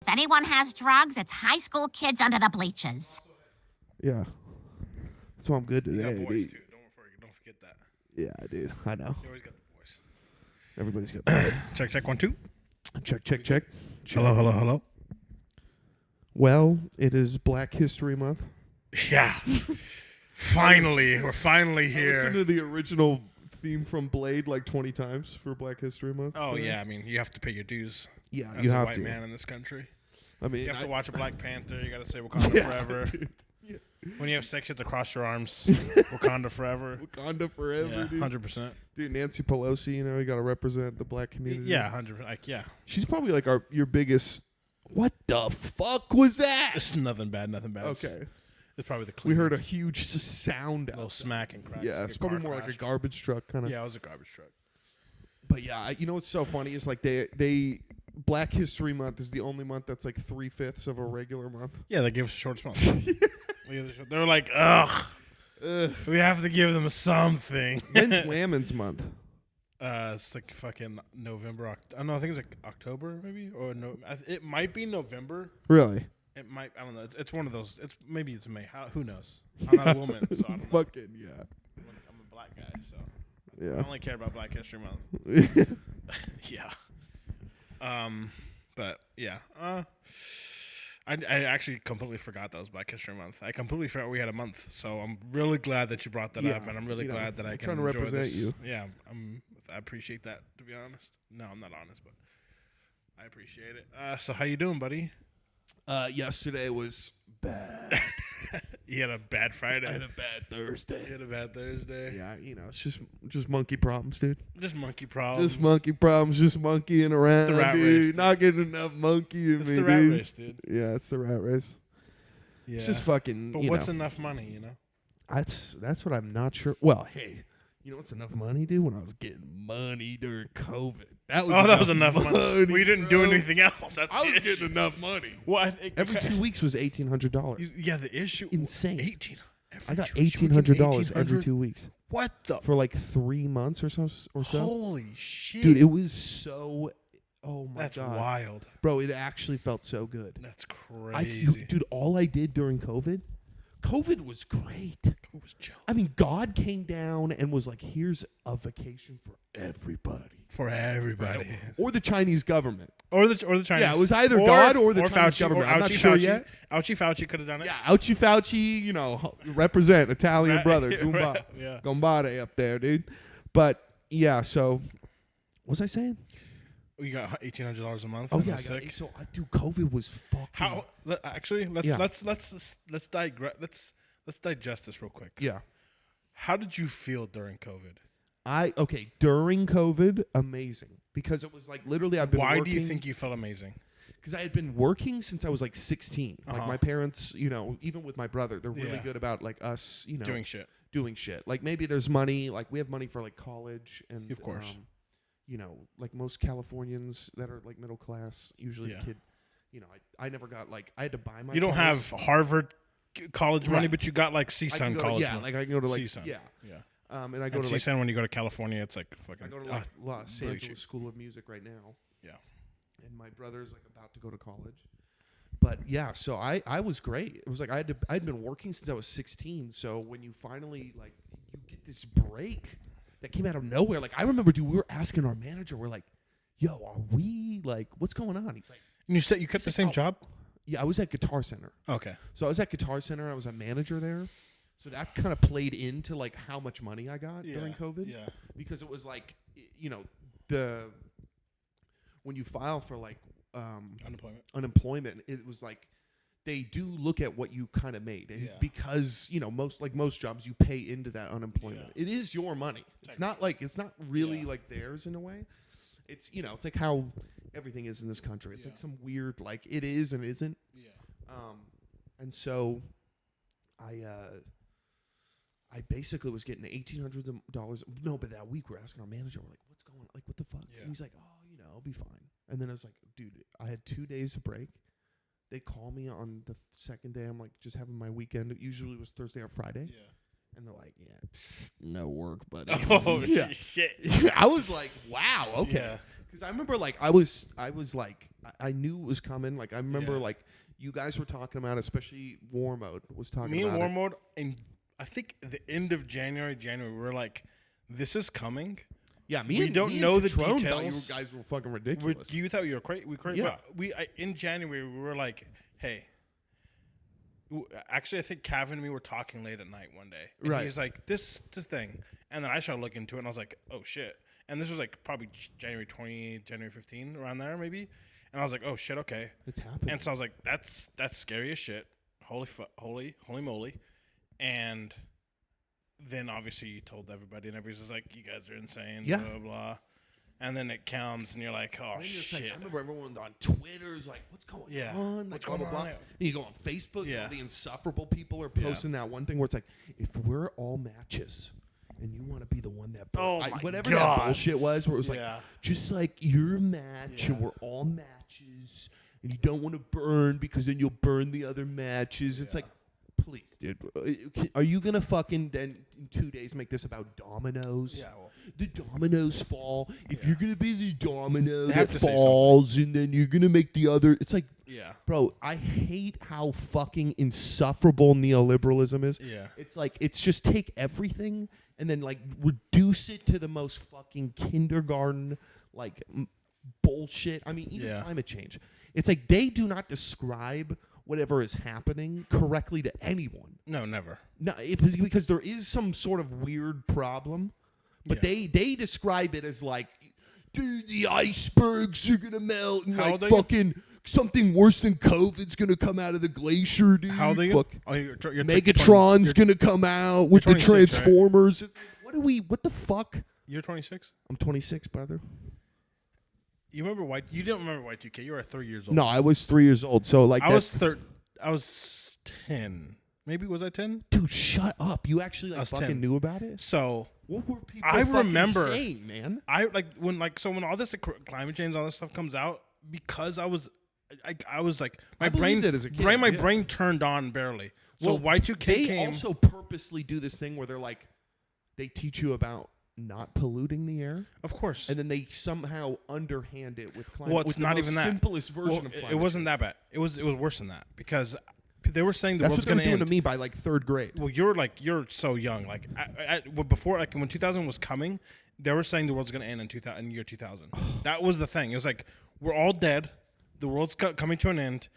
anyone has drugs, it's high school kids under the bleachers. Yeah. So I'm good You today, got voice dude. too. Don't forget that. Yeah, dude. I know. You always got the voice. Everybody's got that. Check 1 2. Check. Hello. Well, it is Black History Month. Yeah. Finally, we're finally I listened here. to the original theme from Blade like 20 times for Black History Month. Oh today. yeah, I mean you have to pay your dues. Yeah, As you a have white to. man in this country. I mean, You have to watch a Black Panther. You got to say Wakanda Yeah, forever. dude. Yeah. When you have sex, you have to cross your arms. Wakanda forever. Wakanda forever, Yeah, dude. 100%. Dude, Nancy Pelosi, you know, you got to represent the black community. Yeah, 100%. Like, yeah. She's probably like your biggest. What the fuck was that? It's nothing bad. Okay. It's probably the We heard a cleanest. huge sound little out. smack and crack. Yeah, it's probably more like a garbage truck kind of. Yeah, it was a garbage truck. But yeah, you know what's so funny is like they Black History Month is the only month that's like 3/5 of a regular month. Yeah, they gave us a short month. They were like, ugh, we have to give them something. When's Women's Month? It's like fucking November. No, I think it's like October, maybe, or no. It might be November. Really? It might. I don't know. It's one of those. Maybe it's May. Who knows? I'm not a woman, so I don't know. Fucking yeah. I'm a black guy, so I Yeah. only care about Black History Month. Yeah. But yeah. I actually completely forgot that was Black History Month. I completely forgot we had a month, so I'm really glad that you brought that Yeah, up, and I'm really you know, glad that I I'm can trying to enjoy represent this. you. Yeah, I appreciate that. To be honest, no, I'm not honest, but I appreciate it. So how you doing, buddy? Yesterday was bad. You had a bad Friday. I had a bad Thursday. You had a bad Thursday. Yeah, you know, it's just monkey problems, dude. Just monkey problems. Just monkey problems, just monkeying around, the rat dude. race, dude. Not getting enough monkey in It's me, the rat dude. race, dude. Yeah, it's the rat race. Yeah. It's just fucking. But you what's know, enough money? You know. that's what I'm not sure. Well, hey, you know what's enough money, dude? When I was getting money during COVID, that was enough money. We didn't do bro. anything else. That's I the was issue. getting enough money. Well, I think Every 2 weeks was $1,800. Yeah, the issue. Insane. 18. I got every $1,800 every 2 weeks What the? for like 3 months or so. Holy shit, Dude, it was so. Oh my that's god, wild. bro! It actually felt so good. That's crazy. Dude, all I did during COVID was great. It was chill I mean, God came down and was like, "Here's a vacation for everybody." for everybody, Or the Chinese government. or the Chinese. Yeah, it was either God or the Chinese Fauci, government. Or I'm not Ouchie sure Fauci. yet. Ouchie Fauci could have done it. Yeah, Ouchie Fauci, you know, represent Italian Right, brother, right, Goomba, yeah. Gombade up there, dude. But yeah, so what was I saying? You got $1,800 a month. Oh and yeah, that's sick. so dude, COVID was fucking. How? Actually, Yeah. let's digress. Let's digest this real quick. Yeah. How did you feel during COVID? During COVID, amazing, because it was like literally I've been. Why do working, you think you felt amazing? Because I had been working since I was like 16. Like Uh-huh. my parents, you know, even with my brother, they're really Yeah. good about like us, you know, Doing shit. Like maybe there's money, like we have money for like college and Of course. you know, like most Californians that are like middle class, usually Yeah. the kid, you know, I never got like I had to buy my. You don't clothes. have Harvard college money, Right. but you got like I can CSUN go to- college yeah, money. like I can go to like CSUN. yeah, Yeah. and I go And to like CSUN, when you go to California, it's like fucking. I go to like Los really Angeles cheap. School of Music right now. Yeah. And my brother's like about to go to college. But yeah, so I was great. It was like I'd been working since I was 16. So when you finally like you get this break that came out of nowhere, like I remember, dude, we were asking our manager, we're like, "Yo, are we like what's going on?" He's like, And you kept the same job? "Yeah, I was at Guitar Center." Okay. So I was at Guitar Center. I was a manager there. So that kind of played into like how much money I got during COVID. Yeah. Because it was like, you know, when you file for like unemployment, it was like they do look at what you kind of made, and because you know most jobs you pay into that unemployment. It is your money. It's not really like theirs in a way. It's you know it's like how everything is in this country. It's like some weird like it is and isn't. Yeah. And so I basically was getting $1,800. No, but that week we're asking our manager, we're like, "What's going on? Like, what the fuck?" Yeah. And he's like, "Oh, you know, I'll be fine." And then I was like, "Dude, I had 2 days of break." They call me on the second day. I'm like just having my weekend. It usually was Thursday or Friday. Yeah. And they're like, yeah, no work, buddy. Oh, yeah. shit. I was like, wow, okay. Yeah. Because I remember, like, I was like, I knew it was coming. Like, I remember, like, you guys were talking about it, especially War Mode was talking about it. Me and War Mode, and I think the end of January, we were like, this is coming. Yeah, we don't know the details. You guys were fucking ridiculous. You thought you were crazy. Yeah. In January, we were like, hey. Actually, I think Cav and me were talking late at night one day. And he's like, this thing. And then I started looking into it, and I was like, oh, shit. And this was like probably January 20, January 15, around there maybe. And I was like, oh, shit, okay. It's happening. And so I was like, that's scary as shit. Holy moly. And then obviously you told everybody, and everybody's just like, you guys are insane, blah, blah, blah. And then it comes, and you're like, oh, shit. Like, I remember everyone on Twitter's like, what's going on? Like, what's going on? And you go on Facebook, and all the insufferable people are posting that one thing where it's like, if we're all matches and you want to be the one that whatever that bullshit was, where it was like, just like you're a match and we're all matches, and you don't want to burn because then you'll burn the other matches. It's like, please, dude, are you gonna fucking then in 2 days make this about dominoes? Yeah, well, the dominoes fall. If you're gonna be the domino that falls, and then you're gonna make the other, it's like, bro, I hate how fucking insufferable neoliberalism is. Yeah, it's like it's just take everything and then like reduce it to the most fucking kindergarten like bullshit. I mean, even climate change. It's like they do not describe whatever is happening correctly to anyone. No, never. No, because there is some sort of weird problem, but they describe it as like, dude, the icebergs are gonna melt and like fucking something worse than COVID's gonna come out of the glacier, dude. How they? Megatron's gonna come out with the Transformers. Right? What the fuck? You're 26? I'm 26, brother. You remember You didn't remember Y2K. You were 3 years old. No, I was 3 years old. So like I was 10. Maybe was I 10? Dude, shut up. You actually like fucking 10. knew about it? So what were people saying, man? When all this climate change and all this stuff comes out, because I was like my brain turned on barely. So Y2K they came. Also purposely do this thing where they're like, they teach you about not polluting the air, of course, and then they somehow underhand it with climate. Well, it's not even that simplest version of climate. It wasn't that bad. It was worse than that because they were saying the world's going to end. That's what they were doing to me by like third grade. Well, you're so young. Like before, like when 2000 was coming, they were saying the world's going to end in year 2000. That was the thing. It was like we're all dead. The world's coming to an end.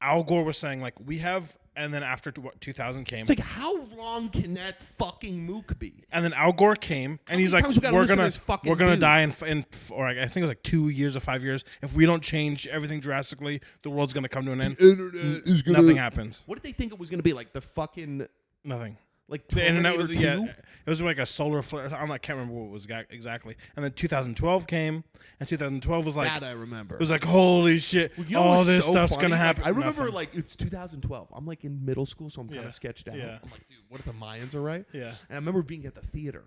Al Gore was saying like we have. And then after 2000 came, it's like how long can that fucking mook be? And then Al Gore came, and he's like, "We're gonna die in or I think it was like 2 years or 5 years. If we don't change everything drastically, the world's gonna come to an end. The internet is gonna nothing happens. What did they think it was gonna be like? The fucking nothing. Like the internet was 2? It was like a solar flare. I can't remember what it was exactly. And then 2012 came, and 2012 was like that I remember. It was like holy shit! Well, all this stuff's gonna happen. Like, I remember like it's 2012. I'm like in middle school, so I'm kind of sketched out. Yeah. I'm like, dude, what if the Mayans are right? Yeah. And I remember being at the theater.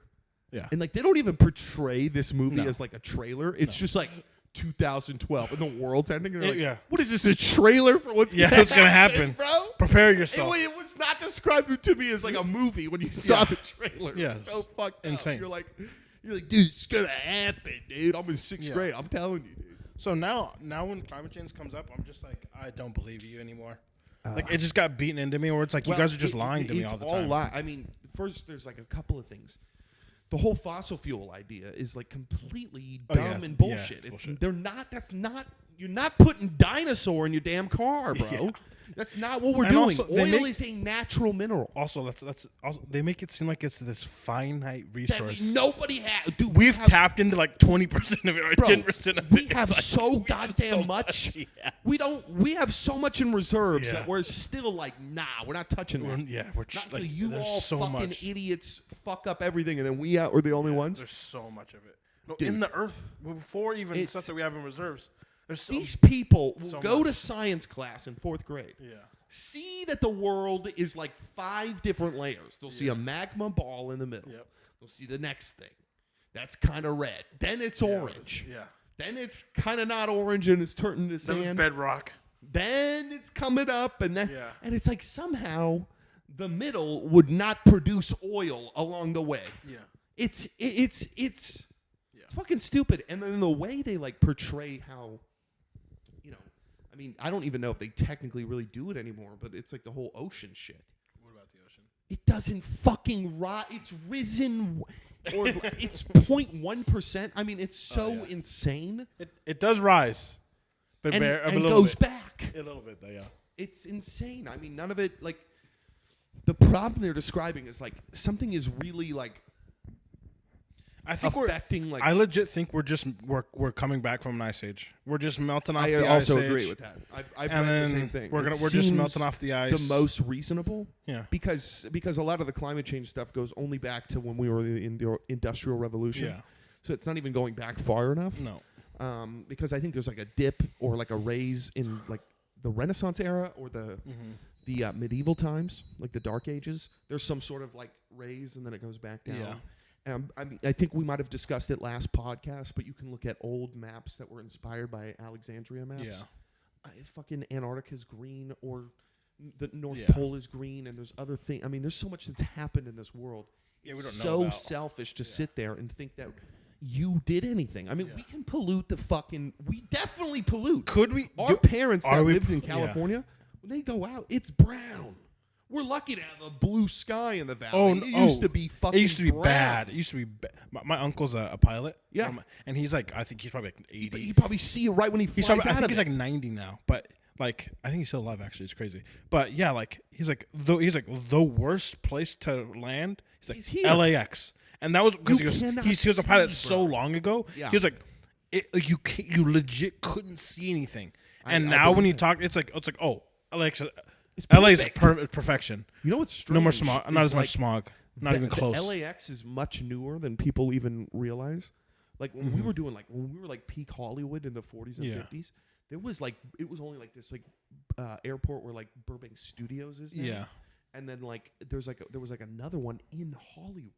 Yeah. And like they don't even portray this movie as like a trailer. It's just like 2012 and the world's ending. And they're like, what is this, a trailer for what's gonna happen, bro? Prepare yourself. It was not described to me as like a movie when you saw the trailer. Yeah, so fucked insane. Up. You're like, dude, it's gonna happen, dude. I'm in 6th grade. I'm telling you, dude. So now when climate change comes up, I'm just like, I don't believe you anymore. Like it just got beaten into me, where it's like you guys are just lying to me all the time. I mean, first there's like a couple of things. The whole fossil fuel idea is like completely dumb and bullshit. Bullshit. You're not putting dinosaur in your damn car, bro. That's not what we're doing. Oil is a natural mineral. Also, that's also they make it seem like it's this finite resource. That nobody has. Dude, we've tapped into like 20% of it or 10% of it. We have so goddamn much. Yeah. We have so much in reserves that we're still like, nah, we're not touching that. Yeah, we're just like, you all so fucking much. Idiots fuck up everything, and then we are the only ones. There's so much of it. No, in the earth, before even stuff that we have in reserves. These people will go to science class in 4th grade. Yeah. See that the world is like 5 different layers. They'll see a magma ball in the middle. Yep. They'll see the next thing. That's kind of red. Then it's orange. Then it's kind of not orange and it's turning to sand. Then it's bedrock. Then it's coming up and then and it's like somehow the middle would not produce oil along the way. Yeah. It's fucking stupid. And then the way they like portray how, I mean, I don't even know if they technically really do it anymore, but it's like the whole ocean shit. What about the ocean? It doesn't fucking rise. It's risen, or it's 0.1%. I mean, it's so insane. It does rise, but and goes back a little bit though. Yeah. It's insane. I mean, none of it, like, the problem they're describing is, like, something is really, like, I think affecting, like... I legit think we're coming back from an ice age. We're just melting off the ice age. I also agree with that. I've read the same thing. We're just melting off the ice. The most reasonable. Yeah. Because a lot of the climate change stuff goes only back to when we were in the Industrial Revolution. Yeah. So it's not even going back far enough. No. Because I think there's, like, a dip or, like, a raise in, like, the Renaissance era or the medieval times, like the Dark Ages. There's some sort of like raise and then it goes back down. Yeah. I mean, I think we might have discussed it last podcast, but you can look at old maps that were inspired by Alexandria maps. Yeah. Fucking Antarctica's green, or the North Pole is green, and there's other things. I mean, there's so much that's happened in this world. Yeah, we don't know. So selfish to sit there and think that you did anything. I mean, we can pollute the fucking... We definitely pollute. Could we? Our parents that lived in California, when they go out, it's brown. We're lucky to have a blue sky in the valley. It used to be fucking It used to be brown. bad. It used to be bad. My uncle's a pilot. Yeah. And he's like, I think he's probably like 80. You probably see it right when he flies out of it. I think he's like 90 now. But... Like, I think he's still alive, actually. It's crazy. But, yeah, like, he's like the worst place to land. He's like, LAX. And that was because he was a pilot so long ago. Yeah. He was like, you legit couldn't see anything. And now when you talk, it's like, oh, LAX is perfection. You know what's strange? No more smog. Not as much smog. Not even close. The LAX is much newer than people even realize. Like, when we were doing, like, peak Hollywood in the 40s and 50s, there was like, it was only like this like airport where like Burbank Studios is now. Yeah. And then like there was like another one in Hollywood.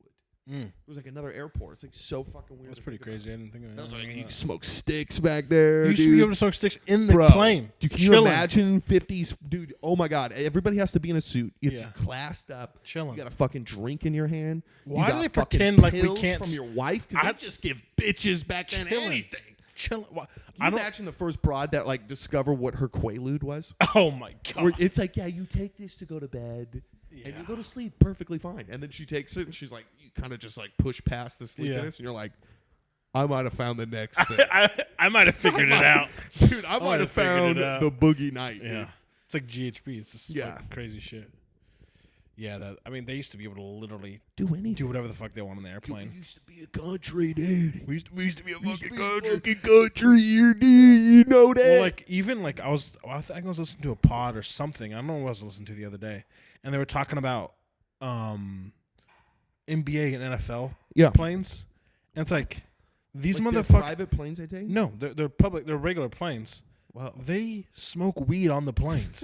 There was like another airport. It's like so fucking weird. That's pretty crazy. I didn't think of it. That was like, you smoke sticks back there. You used to be able to smoke sticks in the plane. Can you imagine 50s, dude? Oh my God! Everybody has to be in a suit. You have to be classed up. Chilling. You got a fucking drink in your hand. Why do they pretend like we can't from your wife? Because they just give bitches back then anything. Chilling. Can you imagine the first broad that like discovered what her quaalude was? Oh my God! Where it's like, yeah, you take this to go to bed, and you go to sleep perfectly fine. And then she takes it, and she's like, you kind of just like push past the sleepiness, and you're like, I might have found the next thing. I might have figured it out, dude. I might have found the boogie night. Yeah, dude. It's like GHB. It's just like crazy shit. Yeah, I mean, they used to be able to literally do anything, do whatever the fuck they want on the airplane. We used to be a country, dude. We used to be a fucking country. Fucking country here, dude. You know that? Well, like even like I think I was listening to a pod or something. I don't know what I was listening to the other day, and they were talking about NBA and NFL planes, and it's like these like motherfuckers. Private planes they take? No, they're public. They're regular planes. Wow. They smoke weed on the planes.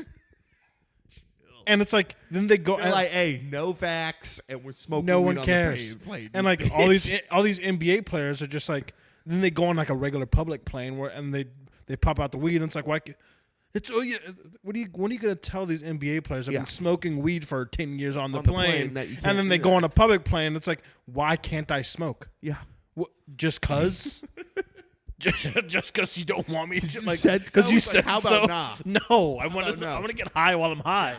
And it's like, then they go. They're like, hey, no vax, and we're smoking. No weed one cares. On the plane, and like all these NBA players are just like, then they go on like a regular public plane and they pop out the weed, and it's like, why? It's when are you gonna tell these NBA players have been smoking weed for 10 years on the plane and then they go on a public plane? It's like, why can't I smoke? Yeah, just cause. Just because you don't want me to, like, because you said, how about nah? No, I want to get high while I'm high.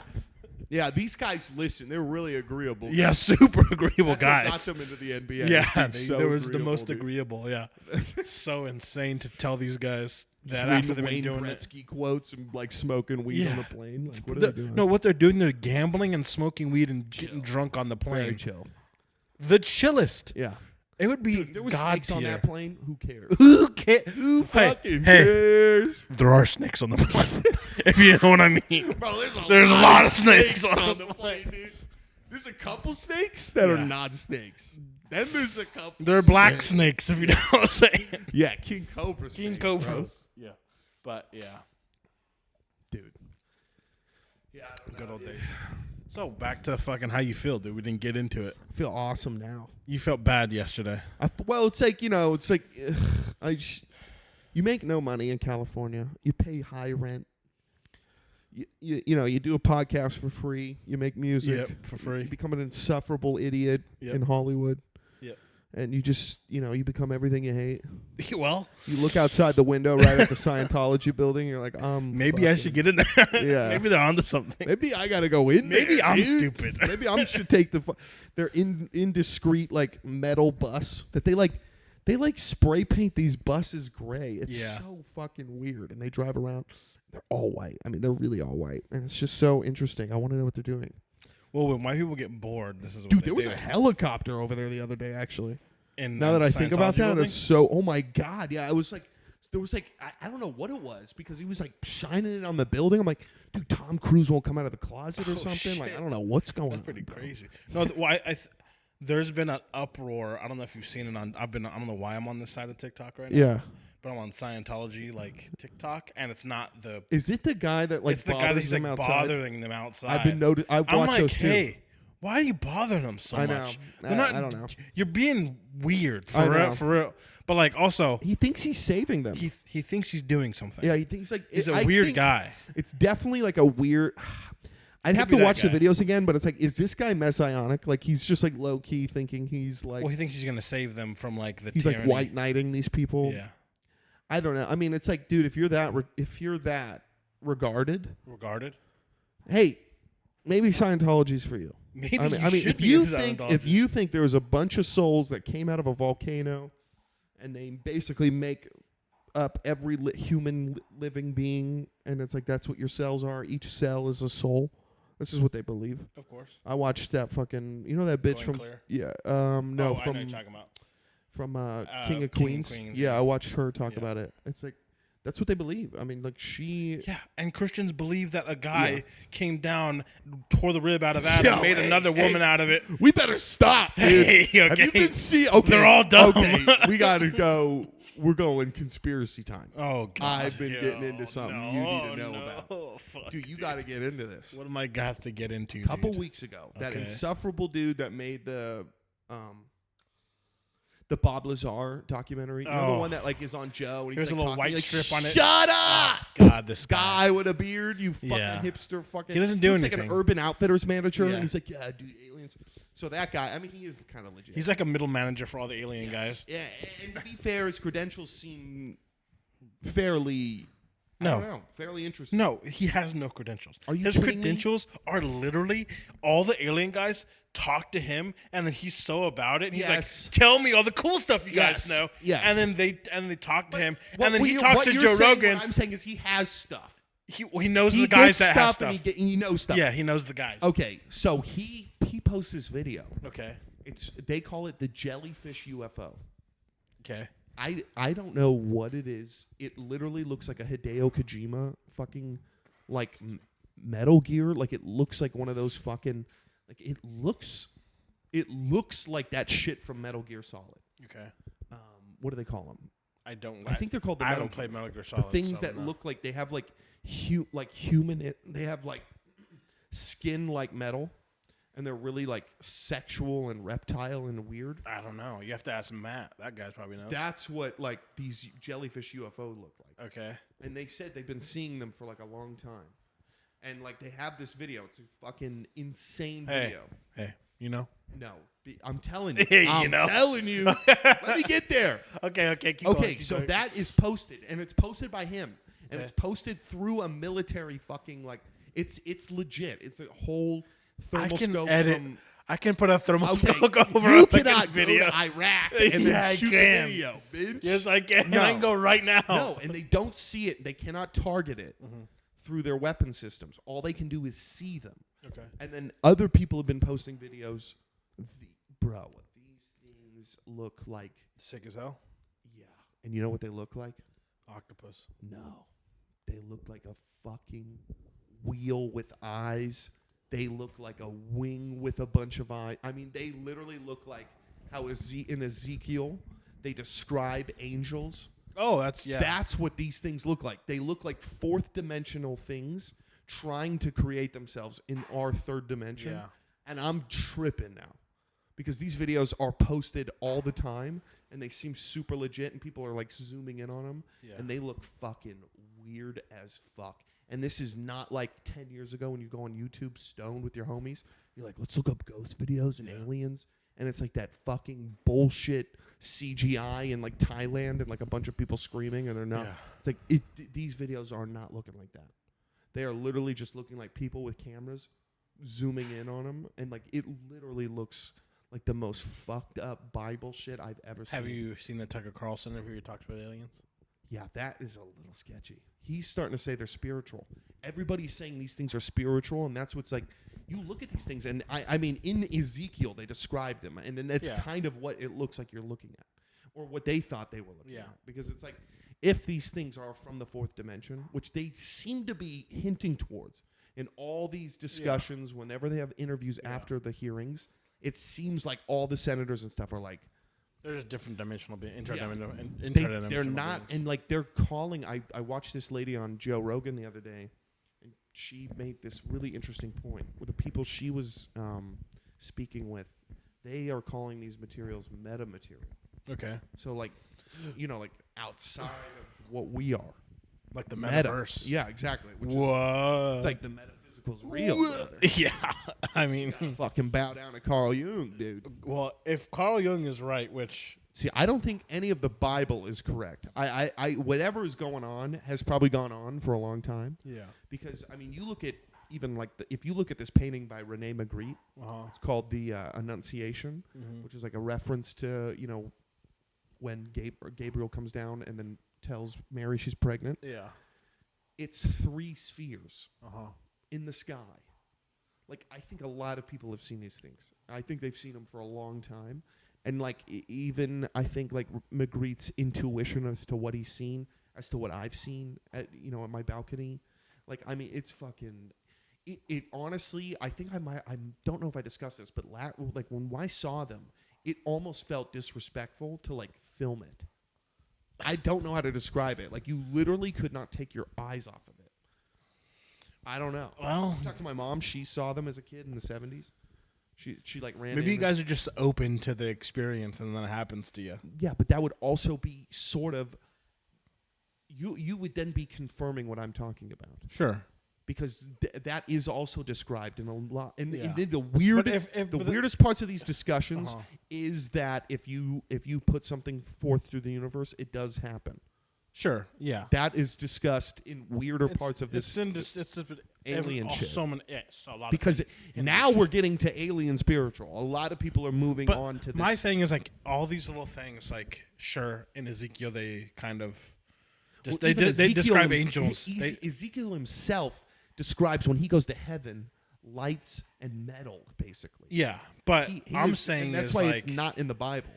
Yeah, these guys listen. They're really agreeable. Yeah, super agreeable guys. What got them into the NBA. Yeah, they was the most agreeable. Yeah, so insane to tell these guys that after they've been doing Gretzky quotes and like smoking weed on the plane. Like, what are they doing? No, what they're doing, they're gambling and smoking weed and getting drunk on the plane. Very chill. The chillest. Yeah. It would be there was snakes on that plane. Who cares? Who cares? Who fucking cares? There are snakes on the plane. If you know what I mean. Bro, there's a lot of snakes on the plane, dude. There's a couple snakes that are not snakes. Then there's a couple. They're black snakes, if you know what I'm saying. Yeah, King Cobra snakes. King Cobra. Bro. Yeah. But, yeah. Dude. Yeah. Good old days. So, back to fucking how you feel, dude. We didn't get into it. I feel awesome now. You felt bad yesterday. Well, it's like, you make no money in California. You pay high rent. you do a podcast for free. You make music for free. You become an insufferable idiot in Hollywood. Yep. And you just, you become everything you hate. Well, you look outside the window right at the Scientology building. You're like, maybe I should get in there. Yeah. Maybe they're onto something. Maybe I got to go in there. Maybe I'm stupid. Maybe I should take their indiscreet like metal bus that they spray paint these buses gray. It's so fucking weird. And they drive around. They're all white. I mean, they're really all white. And it's just so interesting. I want to know what they're doing. Well, when white people get bored, this is what Dude, there was a helicopter over there the other day, actually. And now that I think about that, building? it's so. Oh my god, yeah! It was like there was like I don't know what it was because he was like shining it on the building. I'm like, dude, Tom Cruise won't come out of the closet or something. Shit. Like I don't know what's going on. That's pretty crazy. No, there's been an uproar. I don't know if you've seen it on. I don't know why I'm on this side of TikTok right now. Yeah. But I'm on Scientology TikTok, and it's not the. Is it the guy that it's the guy that's them outside? bothering them outside. I've been noticed. I watched those too. Hey, why are you bothering them so I much? know. I don't know. You're being weird for real. But also, he thinks he's saving them. He thinks he's doing something. Yeah, he thinks he's a weird guy. It's definitely like a weird. I'd have to watch the videos again, but it's like, is this guy messianic? Like he's just like low key thinking he's like. Well, he thinks he's gonna save them from the. He's tyranny. like white knighting these people. Yeah. I don't know. I mean, it's like, dude, if you're that regarded, hey, maybe Scientology's for you. Maybe I mean, if you think there was a bunch of souls that came out of a volcano, and they basically make up every human living being, and it's like that's what your cells are. Each cell is a soul. This is what they believe. Of course. I watched that fucking. You know that bitch from. Clear? Yeah. No. I from. know what you're talking about. From King of Queens. Yeah, I watched her talk about it. It's like, that's what they believe. I mean, like she... Yeah, and Christians believe that a guy came down, tore the rib out of Adam, made another woman out of it. We better stop, dude. Okay. Have you been seeing... Okay, they're all dumb. Okay, we got to go... We're going conspiracy time. Oh, God. I've been getting into something you need to know about. Fuck, dude, you got to get into this. What am I got to get into, A couple weeks ago, that insufferable dude that made the Bob Lazar documentary. You know the one that is on Joe and he's a little white strip on it. Shut up! Oh, God, this guy with a beard, you fucking hipster fucking. He doesn't do anything. He's like an Urban Outfitters manager, and he's like, yeah, dude, aliens. So that guy, I mean, he is kind of legit. He's like a middle manager for all the alien guys. Yeah, and to be fair, his credentials seem fairly. I don't know, fairly interesting. No, he has no credentials. Are you His kidding credentials are literally all the alien guys talk to him, and then he's so about it. And he's like, "Tell me all the cool stuff you guys know." Yes. And then they talk to him, and then he talks to Joe Rogan. What I'm saying is he has stuff. He knows the guys that have stuff. And he knows stuff. Yeah, he knows the guys. Okay, so he posts this video. Okay. They call it the jellyfish UFO. Okay. I don't know what it is. It literally looks like a Hideo Kojima fucking Metal Gear. Like it looks like one of those fucking it looks like that shit from Metal Gear Solid. Okay. What do they call them? I don't. I think they're called the. I don't play Metal Gear Solid. The things that look like they have human. They have skin like metal. And they're really sexual and reptile and weird. I don't know. You have to ask Matt. That guy probably knows. That's what these jellyfish UFO look like. Okay. And they said they've been seeing them for a long time. And they have this video. It's a fucking insane video. Hey, you know? No. I'm telling you. I'm telling you. Let me get there. Okay. Keep going. So that is posted. And it's posted by him. And it's posted through a military fucking it's legit. It's a whole thermoscope. I can edit. I can put a thermoscope over you a cannot video. Go to Iraq and then shoot the video, bitch. Yes, I can. No. I can go right now. No, and they don't see it. They cannot target it through their weapon systems. All they can do is see them. Okay. And then other people have been posting videos. Bro, these things look like sick as hell. Yeah. And you know what they look like? Octopus. No. They look like a fucking wheel with eyes. They look like a wing with a bunch of eyes. I mean, they literally look like how in Ezekiel they describe angels. Oh, that's what these things look like. They look like fourth dimensional things trying to create themselves in our third dimension. Yeah. And I'm tripping now because these videos are posted all the time and they seem super legit and people are zooming in on them and they look fucking weird as fuck. And this is not like 10 years ago when you go on YouTube stoned with your homies. You're like, let's look up ghost videos and aliens. And it's like that fucking bullshit CGI in like Thailand and like a bunch of people screaming and they're not. Yeah. It's like these videos are not looking like that. They are literally just looking like people with cameras zooming in on them. And like it literally looks like the most fucked up Bible shit I've ever seen. Have you seen the Tucker Carlson interview where he talks about aliens? Yeah, that is a little sketchy. He's starting to say they're spiritual. Everybody's saying these things are spiritual, and that's what's like. You look at these things, and I mean, in Ezekiel, they described them, and then that's kind of what it looks like you're looking at, or what they thought they were looking at. Because it's like, if these things are from the fourth dimension, which they seem to be hinting towards in all these discussions, whenever they have interviews after the hearings, it seems like all the senators and stuff are like, they're just different dimensional beings. They're not, and like they're calling. I watched this lady on Joe Rogan the other day, and she made this really interesting point. With the people she was speaking with, they are calling these materials metamaterial. Okay. So like, like outside of what we are, like the metaverse. Yeah, exactly. What? It's like the metaphysical's real. Yeah, I mean, fucking bow down to Carl Jung, dude. Well, if Carl Jung is right, which I don't think any of the Bible is correct. I whatever is going on has probably gone on for a long time. Yeah. Because I mean, you look at even like if you look at this painting by Rene Magritte, it's called the Annunciation, which is like a reference to when Gabriel comes down and then tells Mary she's pregnant. Yeah. It's 3 spheres in the sky. Like, I think a lot of people have seen these things. I think they've seen them for a long time. And, like, even I think, like, Magritte's intuition as to what he's seen, as to what I've seen at my balcony. Like, I mean, it's fucking... It honestly, I think I don't know if I discussed this, but, like, when I saw them, it almost felt disrespectful to, like, film it. I don't know how to describe it. Like, you literally could not take your eyes off of it. I don't know. Well, I talked to my mom. She saw them as a kid in the 70s. She like ran. Maybe you guys are just open to the experience, and then it happens to you. Yeah, but that would also be sort of. You would then be confirming what I'm talking about. Sure. Because that is also described in a lot. And the weirdest parts of these discussions is that if you put something forth through the universe, it does happen. Sure. Yeah. That is discussed in weirder parts of this. It's alien shit. So many, so a lot because now we're getting to alien spiritual. A lot of people are moving on to this. My thing is like all these little things. Like sure, in Ezekiel they kind of just they describe angels. Ezekiel himself describes when he goes to heaven, lights and metal, basically. Yeah, but I'm saying that's why it's not in the Bible.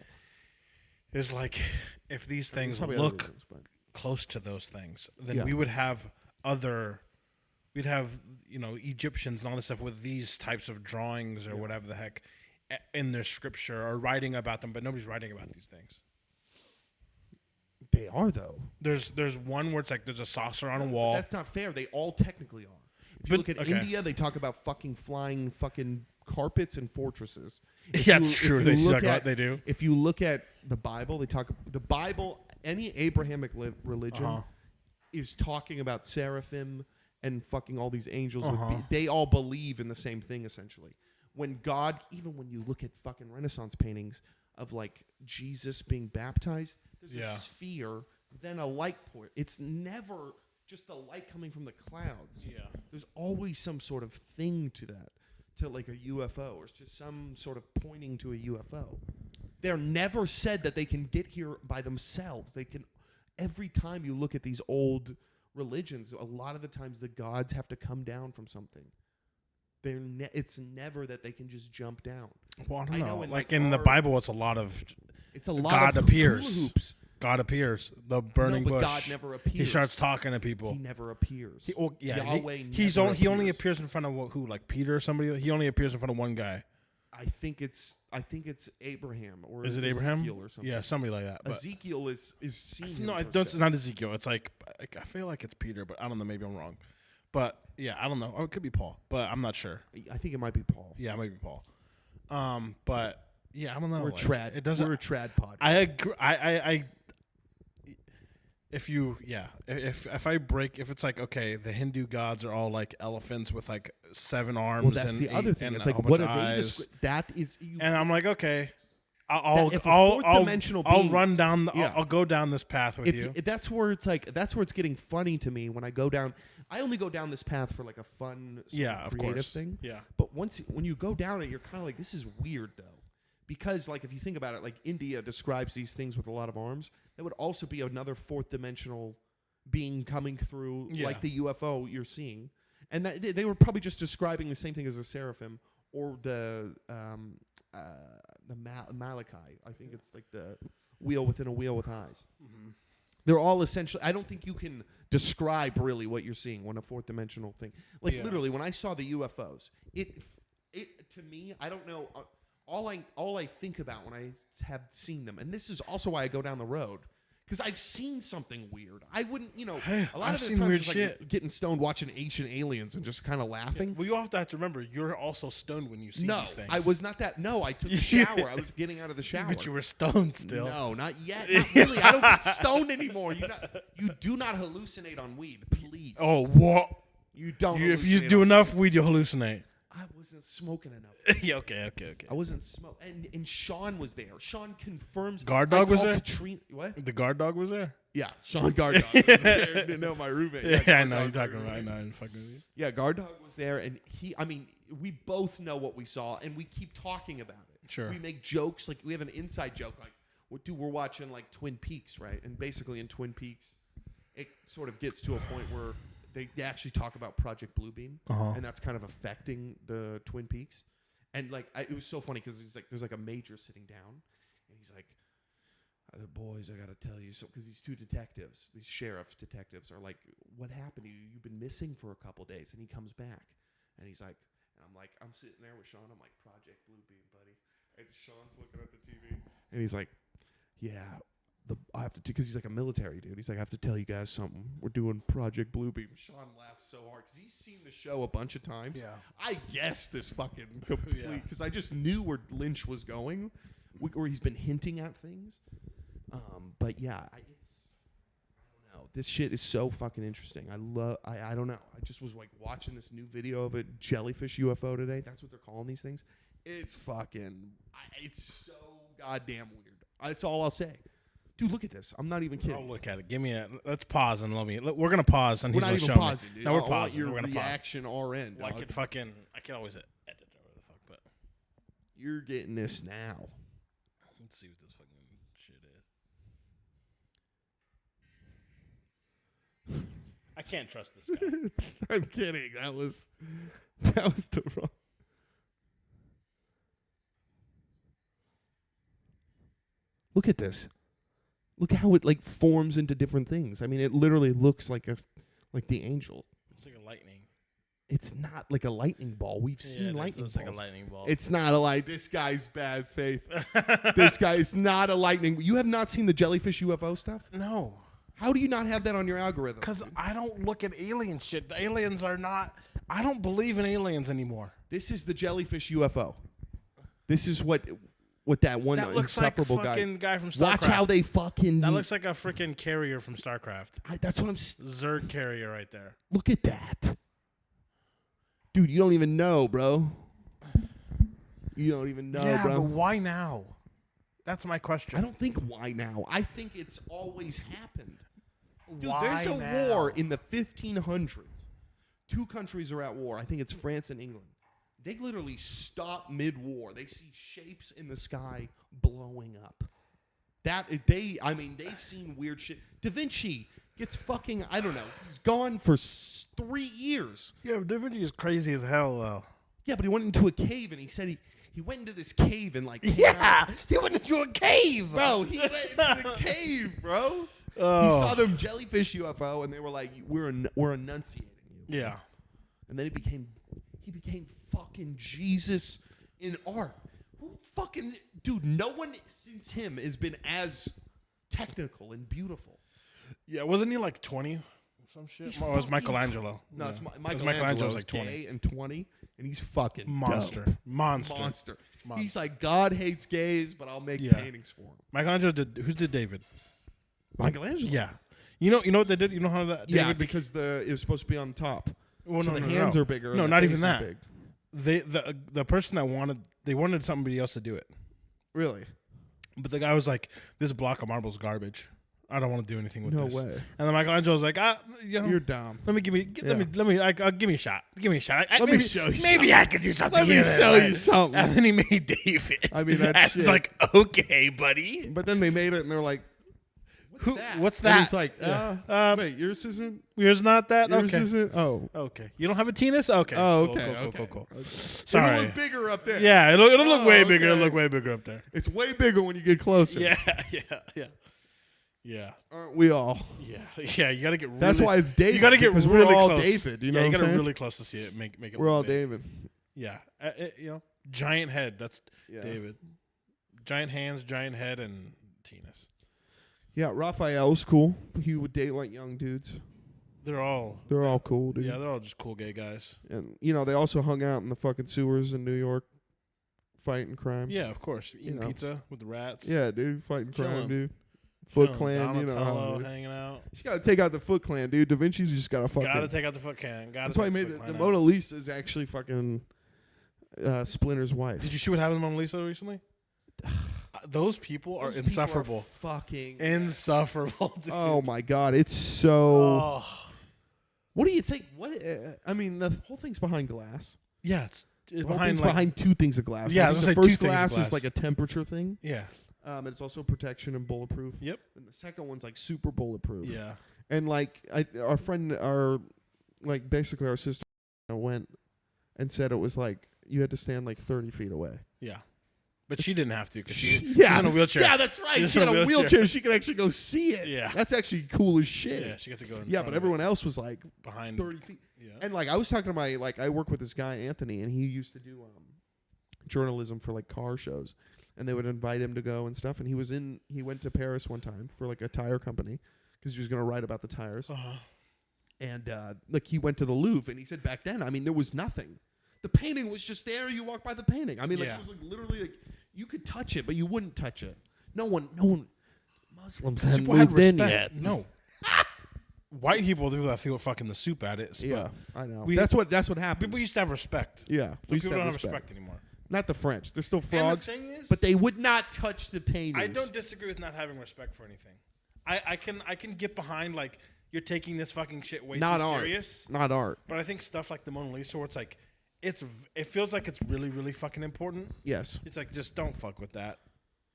Is like if these things look close to those things, then we would have we'd have Egyptians and all this stuff with these types of drawings or whatever the heck in their scripture or writing about them, but nobody's writing about these things. They are though. There's one where it's like there's a saucer on a wall. That's not fair. They all technically are. If you look at India, they talk about fucking flying fucking carpets and fortresses. That's true. They do. If you look at the Bible, the Bible. Any Abrahamic religion is talking about seraphim and fucking all these angels. They all believe in the same thing essentially. When God, even when you look at fucking Renaissance paintings of like Jesus being baptized, there's a sphere, then a light point. It's never just the light coming from the clouds. Yeah. There's always some sort of thing to that, to like a UFO, or it's just some sort of pointing to a UFO. They're never said that they can get here by themselves. They can. Every time you look at these old religions, a lot of the times the gods have to come down from something. It's never that they can just jump down. Well, I don't know. Like in the Bible, it's a lot of. It's a lot God of appears. Hoops. God appears. The burning bush. God never appears. He starts talking to people. He never appears. Yahweh he only appears in front of who? Like Peter or somebody. He only appears in front of one guy. I think it's Abraham or is it Abraham Ezekiel or something? Yeah, somebody like that. Ezekiel is seen. No, it's not Ezekiel. It's like I feel like it's Peter, but I don't know. Maybe I'm wrong. But yeah, I don't know. Or it could be Paul, but I'm not sure. I think it might be Paul. Yeah, it might be Paul. But yeah, I don't know. We're a trad pod. I agree. if I break, if it's like, okay, the Hindu gods are all like elephants with like 7 arms. Well, that's and the other thing. and It's a like, whole what bunch are of they? eyes. That is, you, And I'm like, okay, I'll run down. I'll go down this path with you. That's where it's like, that's where it's getting funny to me when I go down. I only go down this path for like a fun, creative thing. Yeah. But when you go down it, you're kind of like, this is weird though. Because, like, if you think about it, like, India describes these things with a lot of arms. That would also be another fourth dimensional being coming through, like the UFO you're seeing. And that, they were probably just describing the same thing as a seraphim or the Malachi. I think it's like the wheel within a wheel with eyes. Mm-hmm. They're all essentially, I don't think you can describe really what you're seeing when a fourth dimensional thing. Like, literally, when I saw the UFOs, it to me, I don't know... All I think about when I have seen them, and this is also why I go down the road, because I've seen something weird. I wouldn't, a lot of the times it's like getting stoned watching Ancient Aliens and just kind of laughing. Well, you also have to remember, you're also stoned when you see these things. I was not that. No, I took a shower. I was getting out of the shower. But you were stoned still. No, not yet. Not really. I don't get stoned anymore. You do not hallucinate on weed, please. Oh, what? You don't. If you do enough weed, you hallucinate. I wasn't smoking enough. Yeah, okay. I wasn't smoking. And Sean was there. Sean confirms. Guard dog was there? What? The guard dog was there? Yeah, Sean Guard Dog was there. Didn't know my roommate. Yeah, I know you're talking about. I know I'm fucking with you. Yeah, Guard Dog was there, and we both know what we saw, and we keep talking about it. Sure. We make jokes. Like, we have an inside joke. Like, we're watching, like, Twin Peaks, right? And basically in Twin Peaks, it sort of gets to a point where they actually talk about Project Bluebeam, and that's kind of affecting the Twin Peaks. And like, it was so funny because there's like a major sitting down, and he's like, "The boys, I gotta tell you," so because these two detectives, these sheriff detectives, are like, "What happened to you? You've been missing for a couple days." And he comes back, and he's like, and I'm sitting there with Sean. I'm like, "Project Bluebeam, buddy." And Sean's looking at the TV, and he's like, "Yeah." I have to, because he's like a military dude. He's like, I have to tell you guys something. We're doing Project Bluebeam. Sean laughs so hard because he's seen the show a bunch of times. Yeah. I guessed this fucking complete because I just knew where Lynch was going, where he's been hinting at things. But yeah, I don't know. This shit is so fucking interesting. I don't know. I just was like watching this new video of a jellyfish UFO today. That's what they're calling these things. It's fucking. It's so goddamn weird. That's all I'll say. Dude, look at this. I'm not even kidding. I'll look at it. Let's pause and we're gonna pause and we're he's not gonna even show pausing, me. Dude. No, we're I pausing. Want your we're gonna reaction RN. Well, I can always edit it or whatever the fuck, but you're getting this now. Let's see what this fucking shit is. I can't trust this guy. I'm kidding. That was the wrong. Look at this. Look how it like forms into different things. I mean, it literally looks like the angel. It's like a lightning. It's not like a lightning ball. We've seen lightning balls. It's like a lightning ball. It's not a light. This guy's bad faith. This guy is not a lightning. You have not seen the jellyfish UFO stuff? No. How do you not have that on your algorithm? Because I don't look at alien shit. The aliens are not. I don't believe in aliens anymore. This is the jellyfish UFO. This is what that one that looks like fucking guy from StarCraft. Watch how they fucking. That looks like a freaking carrier from StarCraft. That's what I'm. Zerg carrier right there. Look at that, dude. You don't even know, bro. You don't even know, yeah, bro. But why now? That's my question. I don't think why now. I think it's always happened. Dude, why there's a now? war in the 1500s. Two countries are at war. I think it's France and England. They literally stop mid-war. They see shapes in the sky blowing up. They've seen weird shit. Da Vinci gets fucking, I don't know. He's gone for 3 years. Yeah, Da Vinci is crazy as hell, though. Yeah, but he went into a cave and he said he went into this cave and like he went into a cave, bro. He went into the cave, bro. Oh. He saw them jellyfish UFO and they were like, "We're enunciating you." Yeah, and then he became fucking Jesus in art. Who fucking dude? No one since him has been as technical and beautiful. Yeah, wasn't he like 20? Some shit. It was Michelangelo. No, it's Michelangelo's Michelangelo's like 20 and 20, and he's fucking monster. dope. Monster. He's like, God hates gays, but I'll make paintings for him. Michelangelo did. Who did David? Michelangelo. Yeah. You know what they did? You know how that? Yeah, because it was supposed to be on the top. Well, so no, the no, hands no. are bigger. No, and not the even face that. is big. The person that wanted somebody else to do it. Really? But the guy was like, "This block of marble is garbage. I don't want to do anything with this." No way. And then Michelangelo was like, You're dumb. Let me give me a shot. Give me a shot. Let me show you. Maybe I could do something. Let me show you something. And then he made David. I mean, that's it's like, okay, buddy. But then they made it, and they're like, What's And that? he's like, wait, yours isn't. Yours not that. Yours Okay. isn't. Oh. Okay. You don't have a penis. Okay. Oh, Cool, okay. Cool. Okay. Sorry. It'll look bigger up there. Yeah, it'll look way bigger. okay. It'll look way bigger up there. It's way bigger when you get closer. Yeah. Aren't we all? Yeah. You gotta get. Really, That's why it's David. You gotta get because really we're all close. David. You know you what I'm gotta saying? really close to see it. Make it. We're look all big. David. Yeah. Giant head. That's David. Giant hands, giant head, and penis. Yeah, Raphael's cool. He would date like young dudes. They're all cool, dude. Yeah, they're all just cool gay guys. And they also hung out in the fucking sewers in New York, fighting crime. Yeah, of course. Eating pizza with the rats. Yeah, dude, fighting crime, Chilling. dude. Foot Chilling. Clan, you know how Donatello it is. hanging out. You gotta take out the Foot Clan, dude. Da Vinci's just gotta fucking. Gotta take out the Foot Clan. That's why he made the Mona Lisa is actually fucking Splinter's wife. Did you see what happened to Mona Lisa recently? Those people are insufferable. Fucking insufferable. Dude. Oh my god, it's so. Oh. What do you think? I mean, the whole thing's behind glass. Yeah, it's behind behind two things of glass. Yeah, I think the first glass is like a temperature thing. Yeah. And it's also protection and bulletproof. Yep. And the second one's like super bulletproof. Yeah. And like our sister went and said it was like you had to stand like 30 feet away. Yeah. But she didn't have to because she's in a wheelchair. Yeah, that's right. She had a wheelchair. She could actually go see it. Yeah. That's actually cool as shit. Yeah, she got to go in Yeah, but everyone else was like behind 30 feet. Yeah. And like I was talking to I work with this guy, Anthony, and he used to do journalism for like car shows. And they would invite him to go and stuff. And he went to Paris one time for like a tire company because he was going to write about the tires. Uh-huh. And like he went to the Louvre and he said back then, I mean, there was nothing. The painting was just there. You walk by the painting. I mean, like it was like literally like you could touch it, but you wouldn't touch it. No one. Muslims hadn't moved in yet. No. White people, they would throw fucking the soup at it. Yeah, I know. That's what happens. People used to have respect. Yeah, people don't have respect anymore. Not the French. They're still frogs. And the thing is, but they would not touch the paintings. I don't disagree with not having respect for anything. I can get behind like you're taking this fucking shit way not too art. serious. Not art. But I think stuff like the Mona Lisa, where it's like it feels like it's really really fucking important. Yes. It's like just don't fuck with that.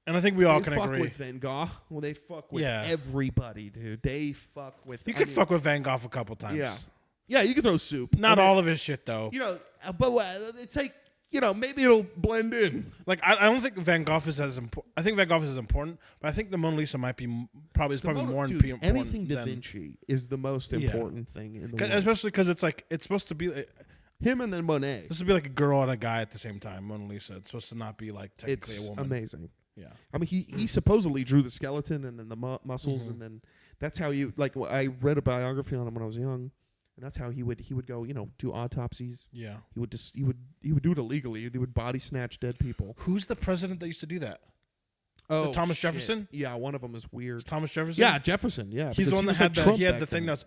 And I think we all can agree. They fuck with Van Gogh. Well, they fuck with everybody, dude. They fuck with. You could fuck with Van Gogh a couple times. Yeah. Yeah, you could throw soup. Not all of his shit though. But it's like. Maybe it'll blend in. Like I don't think Van Gogh is as important. I think Van Gogh is important, but I think the Mona Lisa might be probably more important. Anything Da Vinci is the most important thing in the world, especially because it's supposed to be him and then Monet. This would be like a girl and a guy at the same time. Mona Lisa. It's supposed to not be like technically a woman. Amazing. Yeah. I mean, he supposedly drew the skeleton and then the muscles, and then that's how you like. I read a biography on him when I was young. And that's how he would go, do autopsies. Yeah. He would do it illegally. He would body snatch dead people. Who's the president that used to do that? Oh, Thomas shit. Jefferson? Yeah, one of them is weird. Is Thomas Jefferson? Yeah, Jefferson. Yeah, he's the one that had the thing that's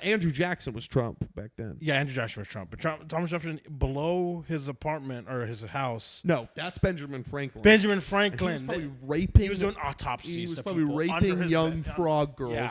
Andrew Jackson was Trump back then. Yeah, Andrew Jackson was Trump, but Thomas Jefferson below his apartment or his house. No, that's Benjamin Franklin. Benjamin Franklin. He was probably raping. He was doing autopsies. He was to probably people raping young frog girls. Yeah.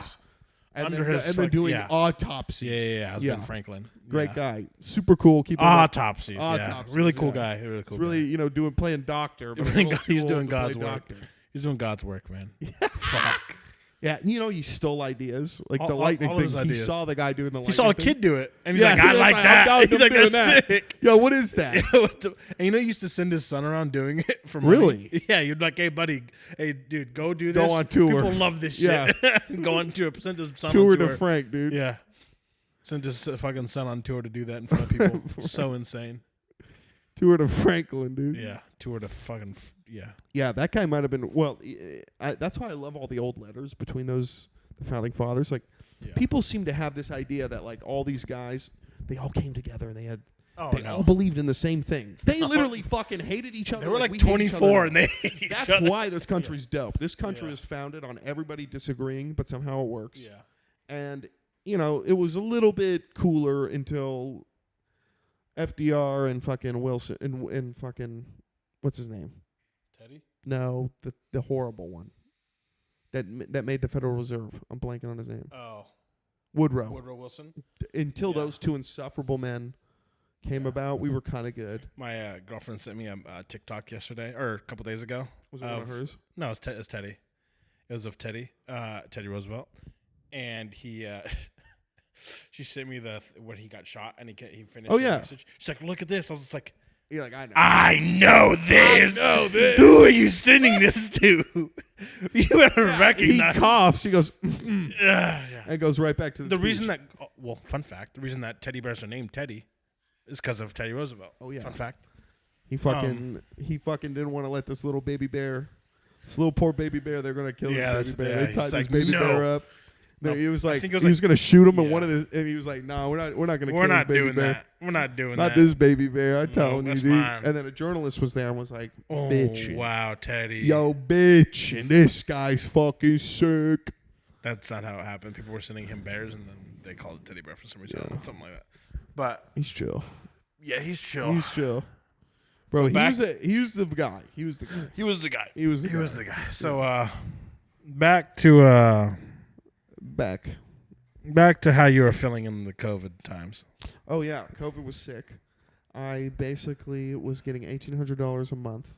And then doing autopsies. Yeah. It was Ben Franklin. Great guy. Super cool. Keep autopsies. Yeah. Really cool guy. Really cool. Really, playing doctor. But he's doing God's work. He's doing God's work, man. Fuck. Yeah, he stole ideas. Like the lightning thing. He saw the guy doing the lightning. He saw a kid do it. And he's like, I like that. He's like, that's sick. Yo, what is that? And he used to send his son around doing it for money. Really? Yeah, you'd like, hey, buddy, hey, dude, go do this. Go on tour. People love this shit. Go on tour. Send his son tour on tour. to Frank, dude. Yeah. Send his fucking son on tour to do that in front of people. So insane. Tour to Franklin, dude. Yeah, tour to fucking Yeah, that guy might have been. Well, that's why I love all the old letters between the founding fathers. Like, people seem to have this idea that like all these guys, they all came together and they had they all believed in the same thing. They literally fucking hated each other. They were like 24 and they hate each That's other. why this country's dope. This country is founded on everybody disagreeing, but somehow it works. Yeah. And, it was a little bit cooler until FDR and fucking Wilson and fucking, what's his name? Teddy? No, the horrible one. That made the Federal Reserve. I'm blanking on his name. Oh. Woodrow Wilson. Until those two insufferable men came about, we were kind of good. My girlfriend sent me a TikTok yesterday or a couple days ago. Was it one of hers? No, it's Teddy. It was of Teddy Roosevelt, and he. She sent me when he got shot, and he finished. Oh, his yeah. message. She's like, "Look at this." I was just like, You're like, I know. I know this. Who are you sending this to? You better recognize. He coughs. He goes, Yeah. and goes right back to the speech. Reason that, fun fact, the reason that teddy bears are named Teddy is because of Teddy Roosevelt. Oh, yeah. Fun fact. He fucking didn't want to let this little baby bear, this little poor baby bear, they're going to kill this baby bear. They tied this baby bear up. He was like, he was going to shoot him, and and he was like, "No, we're not going to kill this baby bear. We're not doing Not that. this baby bear. I'm telling you, that's dude." mine. And then a journalist was there and was like, Oh, "Bitch, wow, Teddy. yo, bitch, and this guy's fucking sick." That's not how it happened. People were sending him bears, and then they called it teddy bear for some reason. Something like that. But He's chill. yeah, he's chill. He's chill. Bro, So he was the guy. He was the guy. He was the guy. He was the guy. So back to back to how you were feeling in the COVID times. Oh yeah, COVID was sick. I basically was getting $1,800 a month.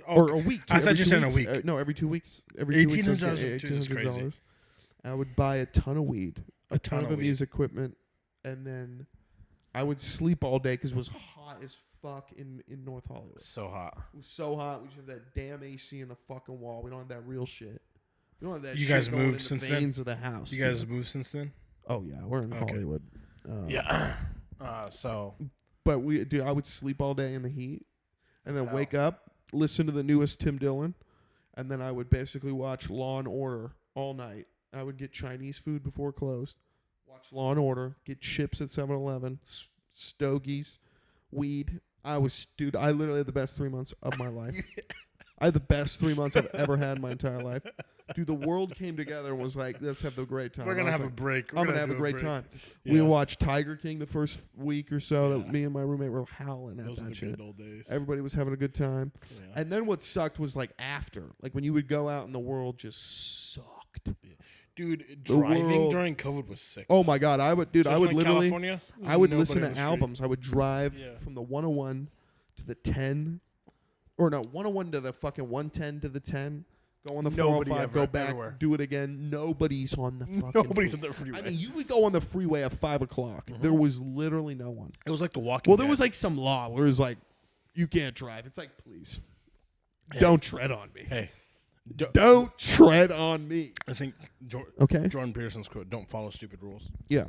Or a week. I thought you said a week. No, every 2 weeks. Every 2 weeks I was getting $1,800 $1,800. I would buy a ton of weed, a ton of weed. music equipment, and then I would sleep all day because it was hot as fuck in North Hollywood. So hot. It was so hot. We should have that damn AC in the fucking wall. We don't have that real shit. We don't have that You shit guys going moved in since the then? veins of the house. You guys moved since then? Oh yeah, we're in Hollywood. Yeah. So. But I would sleep all day in the heat, and then wake up, listen to the newest Tim Dillon, and then I would basically watch Law and Order all night. I would get Chinese food before it closed, watch Law and Order, get chips at 7-Eleven, stogies, weed. I literally had the best 3 months of my life. I had the best 3 months I've ever had in my entire life. Dude, the world came together and was like, let's have the great time. We're going to have a break. I'm going to have a great time. Yeah. We watched Tiger King the first week or so. That me and my roommate were howling at Those are that the shit. good old days. Everybody was having a good time. Yeah. And then what sucked was like after. Like when you would go out and the world just sucked. Yeah. Dude, driving during COVID was sick. Oh my God. I would literally, California, I would listen to albums. I would drive from the 101 to the 10. Or no, 101 to the fucking 110 to the 10. Go on the 405, go back, do it again. Nobody's on the fucking Nobody's on the freeway. I mean, you would go on the freeway at 5 o'clock. There was literally no one. It was like the Walking Well, Dead. there was like some law where it was like, you can't drive. It's like, please, don't tread on me. Hey. Don't tread on me. I think Jordan Peterson's quote, "Don't follow stupid rules." Yeah.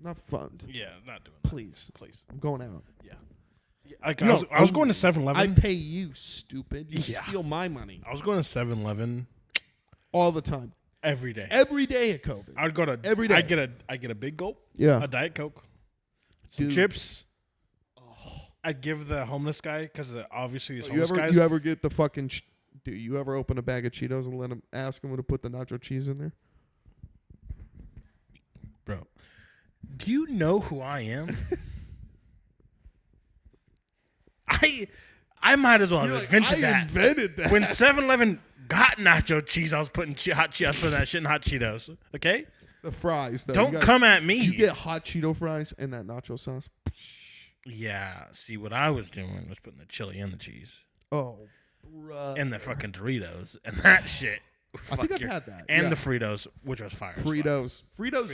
Not fun. Yeah, not doing that. Please. Please. I'm going out. Yeah. I was going to 7-Eleven. I pay you, stupid. You Yeah. steal my money. I was going to 7-Eleven all the time. every day. Every day at COVID. I'd go to every day. I get a big gulp. Yeah. A Diet Coke. Some chips. I'd give the homeless guy, because obviously these homeless guys. You ever get the fucking... do you ever open a bag of Cheetos and ask him to put the nacho cheese in there? Bro, do you know who I am? I might as well have invented that. I invented that. When 7-Eleven got nacho cheese, I was putting that shit in hot Cheetos. Okay? The fries, though. Don't come at me. You get hot Cheeto fries and that nacho sauce. Yeah. See, what I was doing was putting the chili in the cheese. Oh, bruh. And the fucking Doritos. And that shit. I think I've had that. And the Fritos, which was fire. Fritos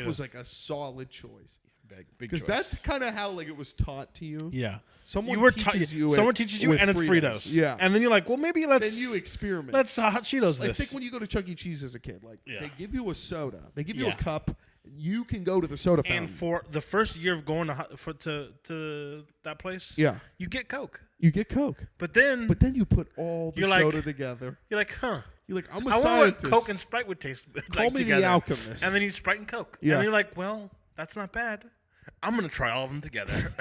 was like a solid choice. Big because choice. That's kind of how like it was taught to you. Yeah. Someone teaches you, and it's Fritos. Yeah. And then you're like, well, maybe let's... Then you experiment. Let's hot Cheetos this. I think when you go to Chuck E. Cheese as a kid, like they give you a soda. They give you a cup. You can go to the soda fountain. And for the first year of going to that place, you get Coke. You get Coke. But then you put all the soda together. You're like, huh. You're like, I'm a scientist. scientist. I wonder what Coke and Sprite would taste like Call me together. the alchemist. And then you Sprite and Coke. Yeah. And then you're like, well, that's not bad. I'm going to try all of them together.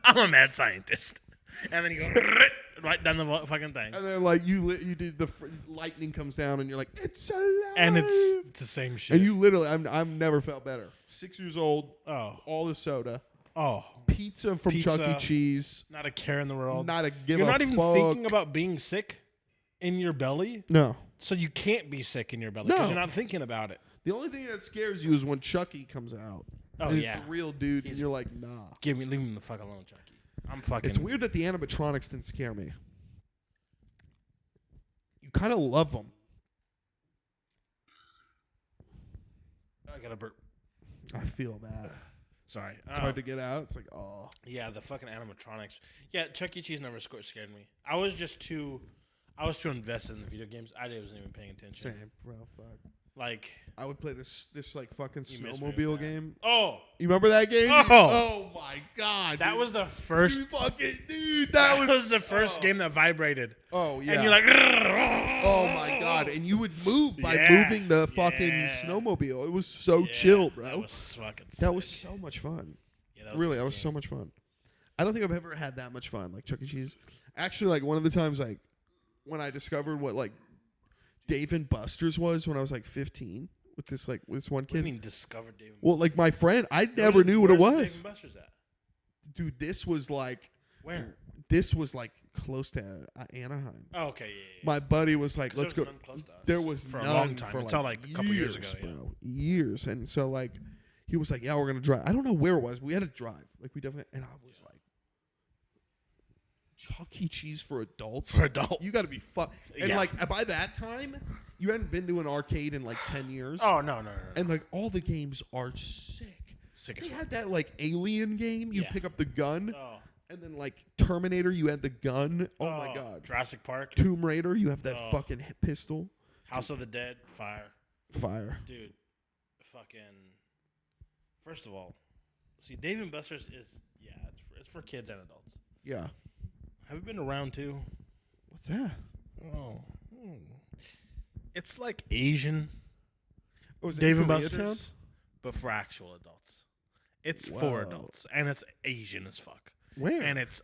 I'm a mad scientist. And then you go right down the fucking thing. And then like you do the lightning comes down and you're like, it's alive. And it's the same shit. And you literally, I've never felt better. 6 years old. Oh. All the soda. Oh. Pizza from Chuck E. Cheese. Not a care in the world. Not a give You're a not even fuck. thinking about being sick in your belly. No. So you can't be sick in your belly because No. you're not thinking about it. The only thing that scares you is when Chucky comes out. Oh, and yeah. It's the real dude, and you're like, nah. Leave him the fuck alone, Chucky. I'm fucking. It's weird that the animatronics didn't scare me. You kind of love them. I got a burp. I feel that. Sorry. It's hard to get out. It's like, oh. Yeah, the fucking animatronics. Yeah, Chuck E. Cheese never scared me. I was too invested in the video games. I wasn't even paying attention. Same, bro. Fuck. Like, I would play this like fucking You missed me with snowmobile that. game. oh, You remember that game? Oh. Oh my god. that dude. was the first. Dude, That was the first game that vibrated. Oh yeah. And you're like, oh my god, and you would move by Yeah. moving the fucking Yeah. snowmobile. It was so Yeah, chill, bro. That was fucking. That was sick. so much fun. Yeah, Really, that was so much fun. I don't think I've ever had that much fun, like Chuck E. Cheese. Actually, like one of the times, like when I discovered what like Dave and Buster's was when I was like 15 with this one What do you kid. mean discovered Dave? Well, like my friend, I never knew what it Where's was. Dave and Buster's at? Dude, this was like Where? this was like close to Anaheim. Oh, okay, yeah. My buddy was like, 'Cause "Let's there go." was none close to us There was for a none long time. for Until like a couple years ago, yeah. bro. Years, and so like he was like, "Yeah, we're gonna drive." I don't know where it was. We had to drive. Like we definitely, and I was like, Chuck E. Cheese for adults. For adults. You got to be fun. And Yeah. like by that time, you hadn't been to an arcade in like 10 years. Oh no. And like all the games are sick. Sick They as fuck. had that like alien game. You Yeah. pick up the gun, Oh. and then like Terminator, you had the gun. Oh my god. Jurassic Park, Tomb Raider, you have that Oh. fucking pistol. House of the Dead, Fire. Fire. Dude, fucking. First of all, see, Dave and Buster's is it's for kids and adults. Yeah. Have you been around too? What's that? Oh, it's like Asian Oh, is it Dave in and Koreatown? Buster's, but for actual adults. It's Whoa. for adults, and it's Asian as fuck, Where? and it's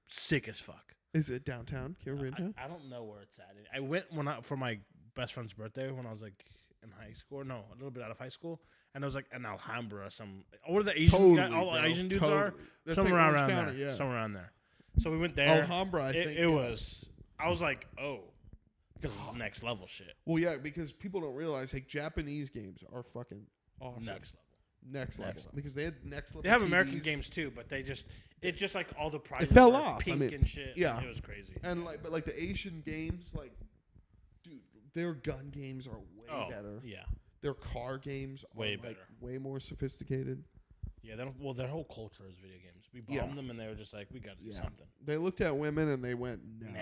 sick as fuck. Is it downtown? Koreatown? I don't know where it's at. I went for my best friend's birthday when I was like in high school. No, a little bit out of high school, and it was like in Alhambra or some. Where the Asian Totally, guy, all the bro. Asian dudes Totally. are. That's Somewhere like around Orange there. County, yeah. Somewhere around there. So we went there. Alhambra, I think. It was. I was like, oh, because it's next level shit. Well, yeah, because people don't realize like Japanese games are fucking awesome. Next level. Next level. Because they had next level. They have TVs. American games too, but it's just like all the prizes fell were off. I pink mean, and shit. yeah. It was crazy. And like, but like the Asian games, like, dude, their gun games are way better. Yeah. Their car games Way are like better. way more sophisticated. Yeah, their whole culture is video games. We bombed Yeah. them, and they were just like, we got to do Yeah. something. They looked at women and they went, "No, Nah,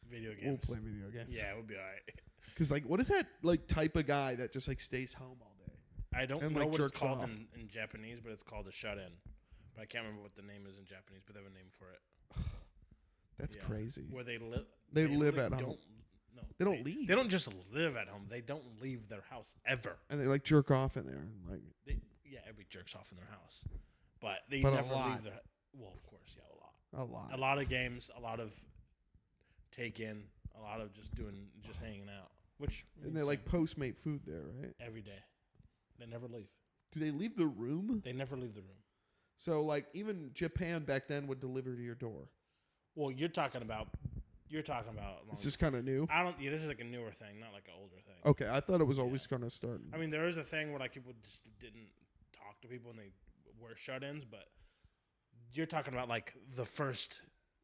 video we'll games. play video games." Yeah, we'll be all right. Because like, what is that like type of guy that just like stays home all day? I don't And, know like, what it's jerks called off. in Japanese, but it's called a shut-in. But I can't remember what the name is in Japanese, but they have a name for it. That's Yeah. crazy. Where they live. They live really at home. don't- No, They don't leave. They don't just live at home. They don't leave their house ever. And they like jerk off in there. And, like, Everybody jerks off in their house, but they But a never lot. leave their. Well, of course, yeah, a lot. a lot. A lot of games, a lot of take in, a lot of just hanging out, which And they like Postmate food there, right? every day. They never leave. Do they leave the room? They never leave the room. So like even Japan back then would deliver to your door. Well, you're talking about. This is kind of new. I don't. Yeah, this is like a newer thing, not like an older thing. Okay, I thought it was always gonna start. I mean, there is a thing where like people just didn't talk to people and they were shut-ins, but you're talking about like the first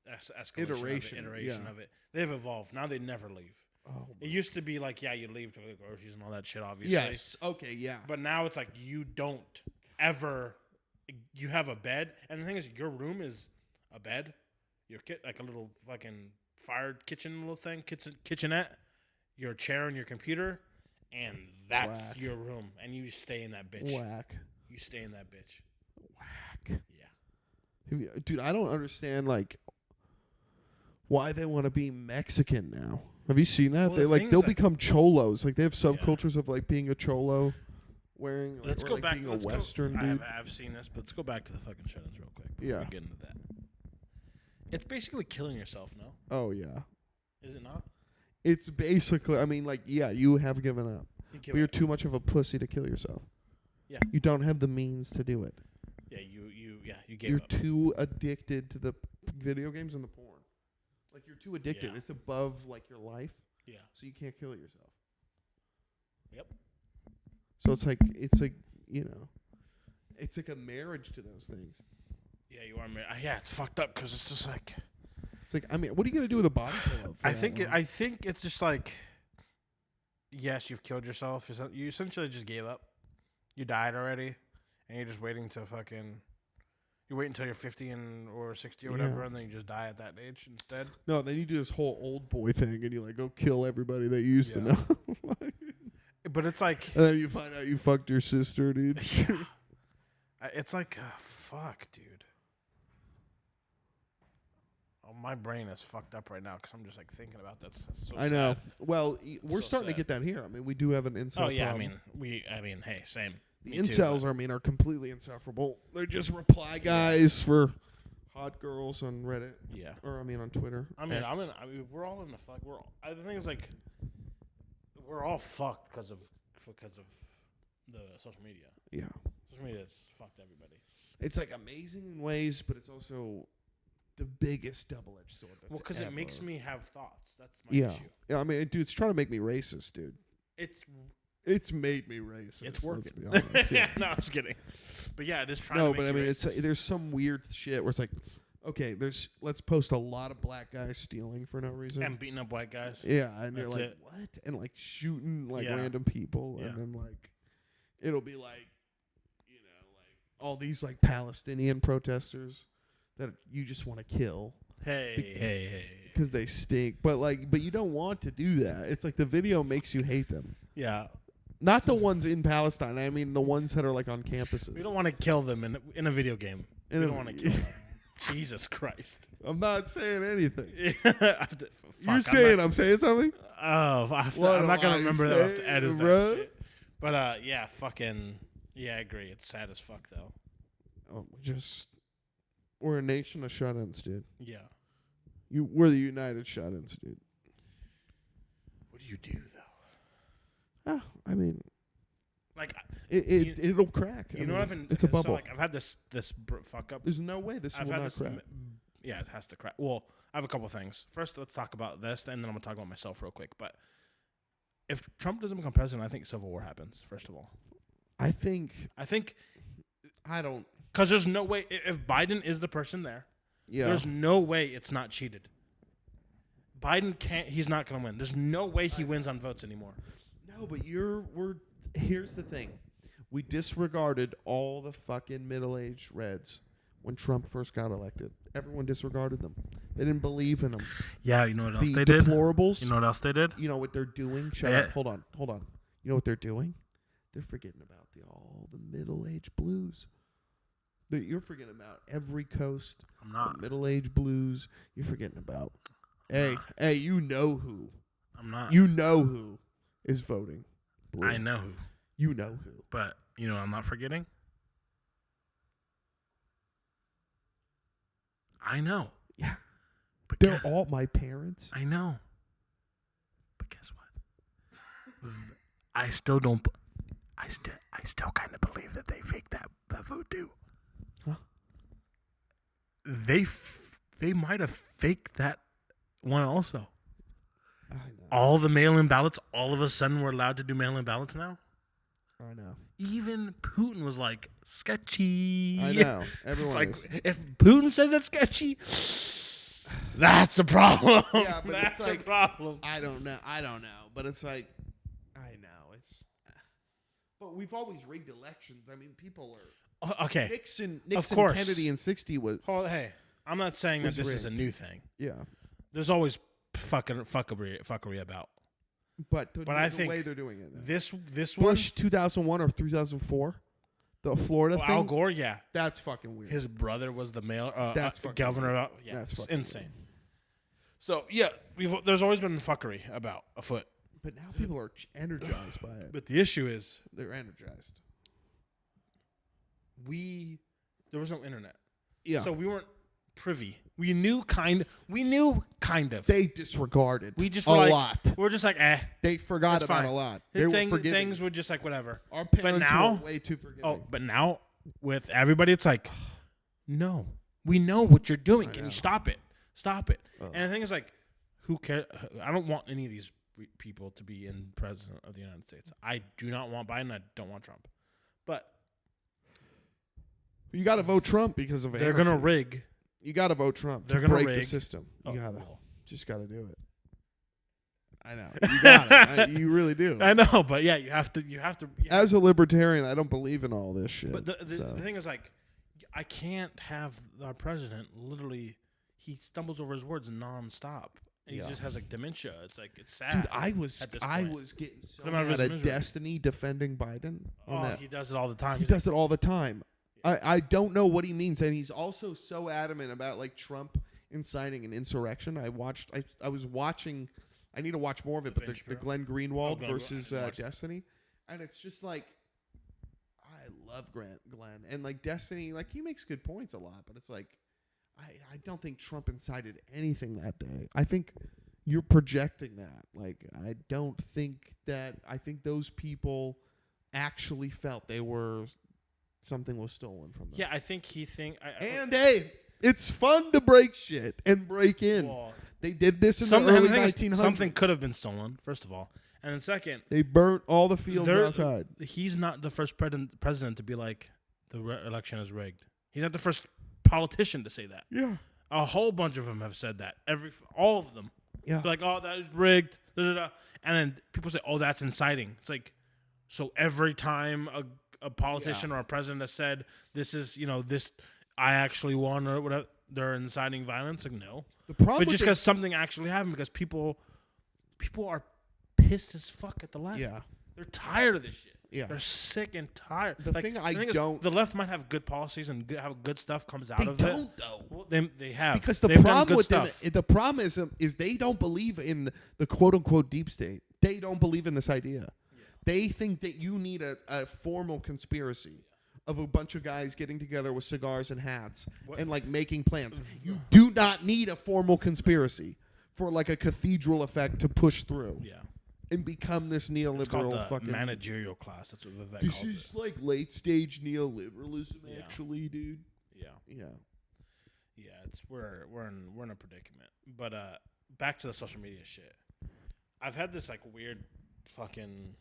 escalation iteration yeah. of it. They've evolved. Now they never leave. Oh, It used to be like, yeah, you leave to go get groceries and all that shit, obviously. yes. Okay. Yeah. But now it's like you don't ever. You have a bed, and the thing is, your room is a bed. Your like a little fucking fire kitchen little thing, kitchenette. Your chair and your computer, and that's Whack. your room, and you stay in that bitch. Whack. You stay in that bitch. Whack. Yeah. Dude, I don't understand like why they want to be Mexican now. Have you seen that? Well, they the like thing they'll is, like- become cholos. Like they have subcultures of like being a cholo, wearing Let's or go like back. being Let's a Western go, dude. I've seen this, but let's go back to the fucking shut-ins real quick. Yeah. We get into that. It's basically killing yourself, no? Oh yeah. Is it not? It's basically. I mean, like, yeah, you have given up, but you're too much of a pussy to kill yourself. Yeah. You don't have the means to do it. Yeah, you gave You're up. too addicted to the video games and the porn. Like, you're too addicted. Yeah. It's above, like, your life. Yeah. So you can't kill yourself. Yep. So it's like, you know, it's like a marriage to those things. Yeah, you are married. Yeah, it's fucked up because it's just like. It's like, I mean, what are you gonna do with a body pillow? I think it's just like. Yes, you've killed yourself. You essentially just gave up. You died already, and you're just waiting to fucking. You wait until you're 50 or 60 or whatever, and then you just die at that age instead. No, then you do this whole old boy thing, and you like go kill everybody that you used to know. But it's like. And then you find out you fucked your sister, dude. It's like, fuck, dude. Oh, my brain is fucked up right now because I'm just like thinking about that. So I know. sad. Well, we're starting to get that here. I mean, we do have an incel. Oh yeah, problem. I mean, hey, same. The Me too, incels are completely insufferable. They're just reply guys for hot girls on Reddit. Yeah. Or on Twitter. I mean, we're all in the fuck. The thing is, like, we're all fucked because of the social media. Yeah. Social media has fucked everybody. It's like amazing in ways, but it's also the biggest double-edged sword. Well, because it makes me have thoughts. That's my issue. Yeah, I mean, dude, it's trying to make me racist, dude. It's made me racist. It's working. Let's be honest. Yeah. No, I'm just kidding. But yeah, it is trying. No, to but I mean, racist. there's some weird shit where it's like, okay, let's post a lot of black guys stealing for no reason and beating up white guys. Yeah, and That's you're like, it. what? And like shooting like Yeah. random people, Yeah. and then like it'll be like, you know, like all these like Palestinian protesters that you just want to kill. Hey. Because they stink, but you don't want to do that. It's like the video makes you hate them. Yeah. Not the ones in Palestine. I mean the ones that are like on campuses. We don't want to kill them in a video game. We don't want to kill them. Jesus Christ. I'm not saying anything. You're saying I'm saying something? Oh, I'm not going to remember that. I have to edit that shit. But, yeah, I agree. It's sad as fuck, though. Oh, we're a nation of shut-ins, dude. Yeah. We're the United Shut-ins, dude. What do you do, though? Oh, I mean, like it'll crack. You know what I've been? It's a bubble. So like I've had this fuck up. There's no way this will not crack. Yeah, it has to crack. Well, I have a couple things. First, let's talk about this, and then I'm gonna talk about myself real quick. But if Trump doesn't become president, I think civil war happens. First of all, I think I don't, because there's no way if Biden is the person there. Yeah. There's no way it's not cheated. Biden can't. He's not gonna win. There's no way he wins on votes anymore. No, but here's the thing. We disregarded all the fucking middle-aged Reds when Trump first got elected. Everyone disregarded them. They didn't believe in them. Yeah, you know what else the they did? Deplorables. You know what else they did? You know what they're doing? Shut up. Hold on. You know what they're doing? They're forgetting about all the middle-aged blues. You're forgetting about every coast. I'm not. Middle-aged blues. You're forgetting about. Hey, you know who. I'm not. You know who is voting blue. I know who. You know who. But, you know, I'm not forgetting. I know. Yeah. But they're all my parents. I know. But guess what? I still don't. I still kind of believe that they faked that vote too. Huh? They might have faked that one also. I know. All the mail-in ballots, all of a sudden we're allowed to do mail-in ballots now? I know. Even Putin was like, sketchy. I know. Everyone like, is. if Putin says that's sketchy, that's a problem. Yeah, but that's it's like, a problem. I don't know. But it's like, I know. But we've always rigged elections. I mean, people are. Okay. Nixon of course. Kennedy in 60 was. Hey, I'm not saying that this rigged. is a new thing. Yeah. There's always fuckery about. But I the think way they're doing it. This Bush 2001 or 2004, the Florida thing. Al Gore, yeah, that's fucking weird. His brother was the that's governor. Weird. Yeah, that's it's fucking insane. Weird. So yeah, there's always been fuckery afoot. But now people are energized by it. But the issue is they're energized. there was no internet. Yeah. So we weren't privy We knew kind of. They disregarded. We just a were like, lot. We're just like, They forgot it's about fine. a lot. They were forgiving. Things were just like whatever. Our parents but now, were way too forgiving. Oh, but now with everybody, it's like, no, we know what you're doing. Can you stop it? Stop it. And the thing is, like, who cares? I don't want any of these people to be in president of the United States. I do not want Biden. I don't want Trump. But you got to vote Trump because of they're going to rig. You got to vote Trump. They're to going to break rig the system. You gotta just got to do it. I know. You got it. You really do. I know, but yeah, you have to. As a libertarian, I don't believe in all this shit. But the thing is, like, I can't have our president literally. He stumbles over his words nonstop. And he just has like dementia. It's like it's sad. Dude, I was getting so mad at Destiny defending Biden. He does it all the time. He does it all the time. I don't know what he means, and he's also so adamant about like Trump inciting an insurrection. I was watching. I need to watch more of it, but the Glenn Greenwald versus Destiny, and it's just like I love Glenn, and like Destiny, like he makes good points a lot, but it's like I don't think Trump incited anything that day. I think you're projecting that. Like I don't think that. I think those people actually felt something was stolen from them. Yeah, I think hey, it's fun to break shit and break in. Well, they did this in the early 1900s. Something could have been stolen, first of all. And then second, they burnt all the fields outside. He's not the first president to be like, the election is rigged. He's not the first politician to say that. Yeah. A whole bunch of them have said that. All of them. Yeah. Like, oh, that is rigged. Da, da, da. And then people say, oh, that's inciting. It's like, so every time a politician or a president has said, this is, this, I actually won or whatever, they're inciting violence. Like, no. The problem but just because something actually happened, because people are pissed as fuck at the left. Yeah. They're tired of this shit. Yeah. They're sick and tired. The thing is, the left might have good policies and have good stuff comes out of it. They don't, though. Well, they have. Because They've problem with stuff. them, the problem is they don't believe in the quote unquote deep state. They don't believe in this idea. Yeah. They think that you need a formal conspiracy of a bunch of guys getting together with cigars and hats and like making plans. You do not need a formal conspiracy for like a cathedral effect to push through. Yeah. And become this neoliberal it's called the fucking managerial class. That's what Vivek this calls is like late stage neoliberalism, actually, dude. Yeah. Yeah. Yeah. It's we're in a predicament. But back to the social media shit. I've had this like weird fucking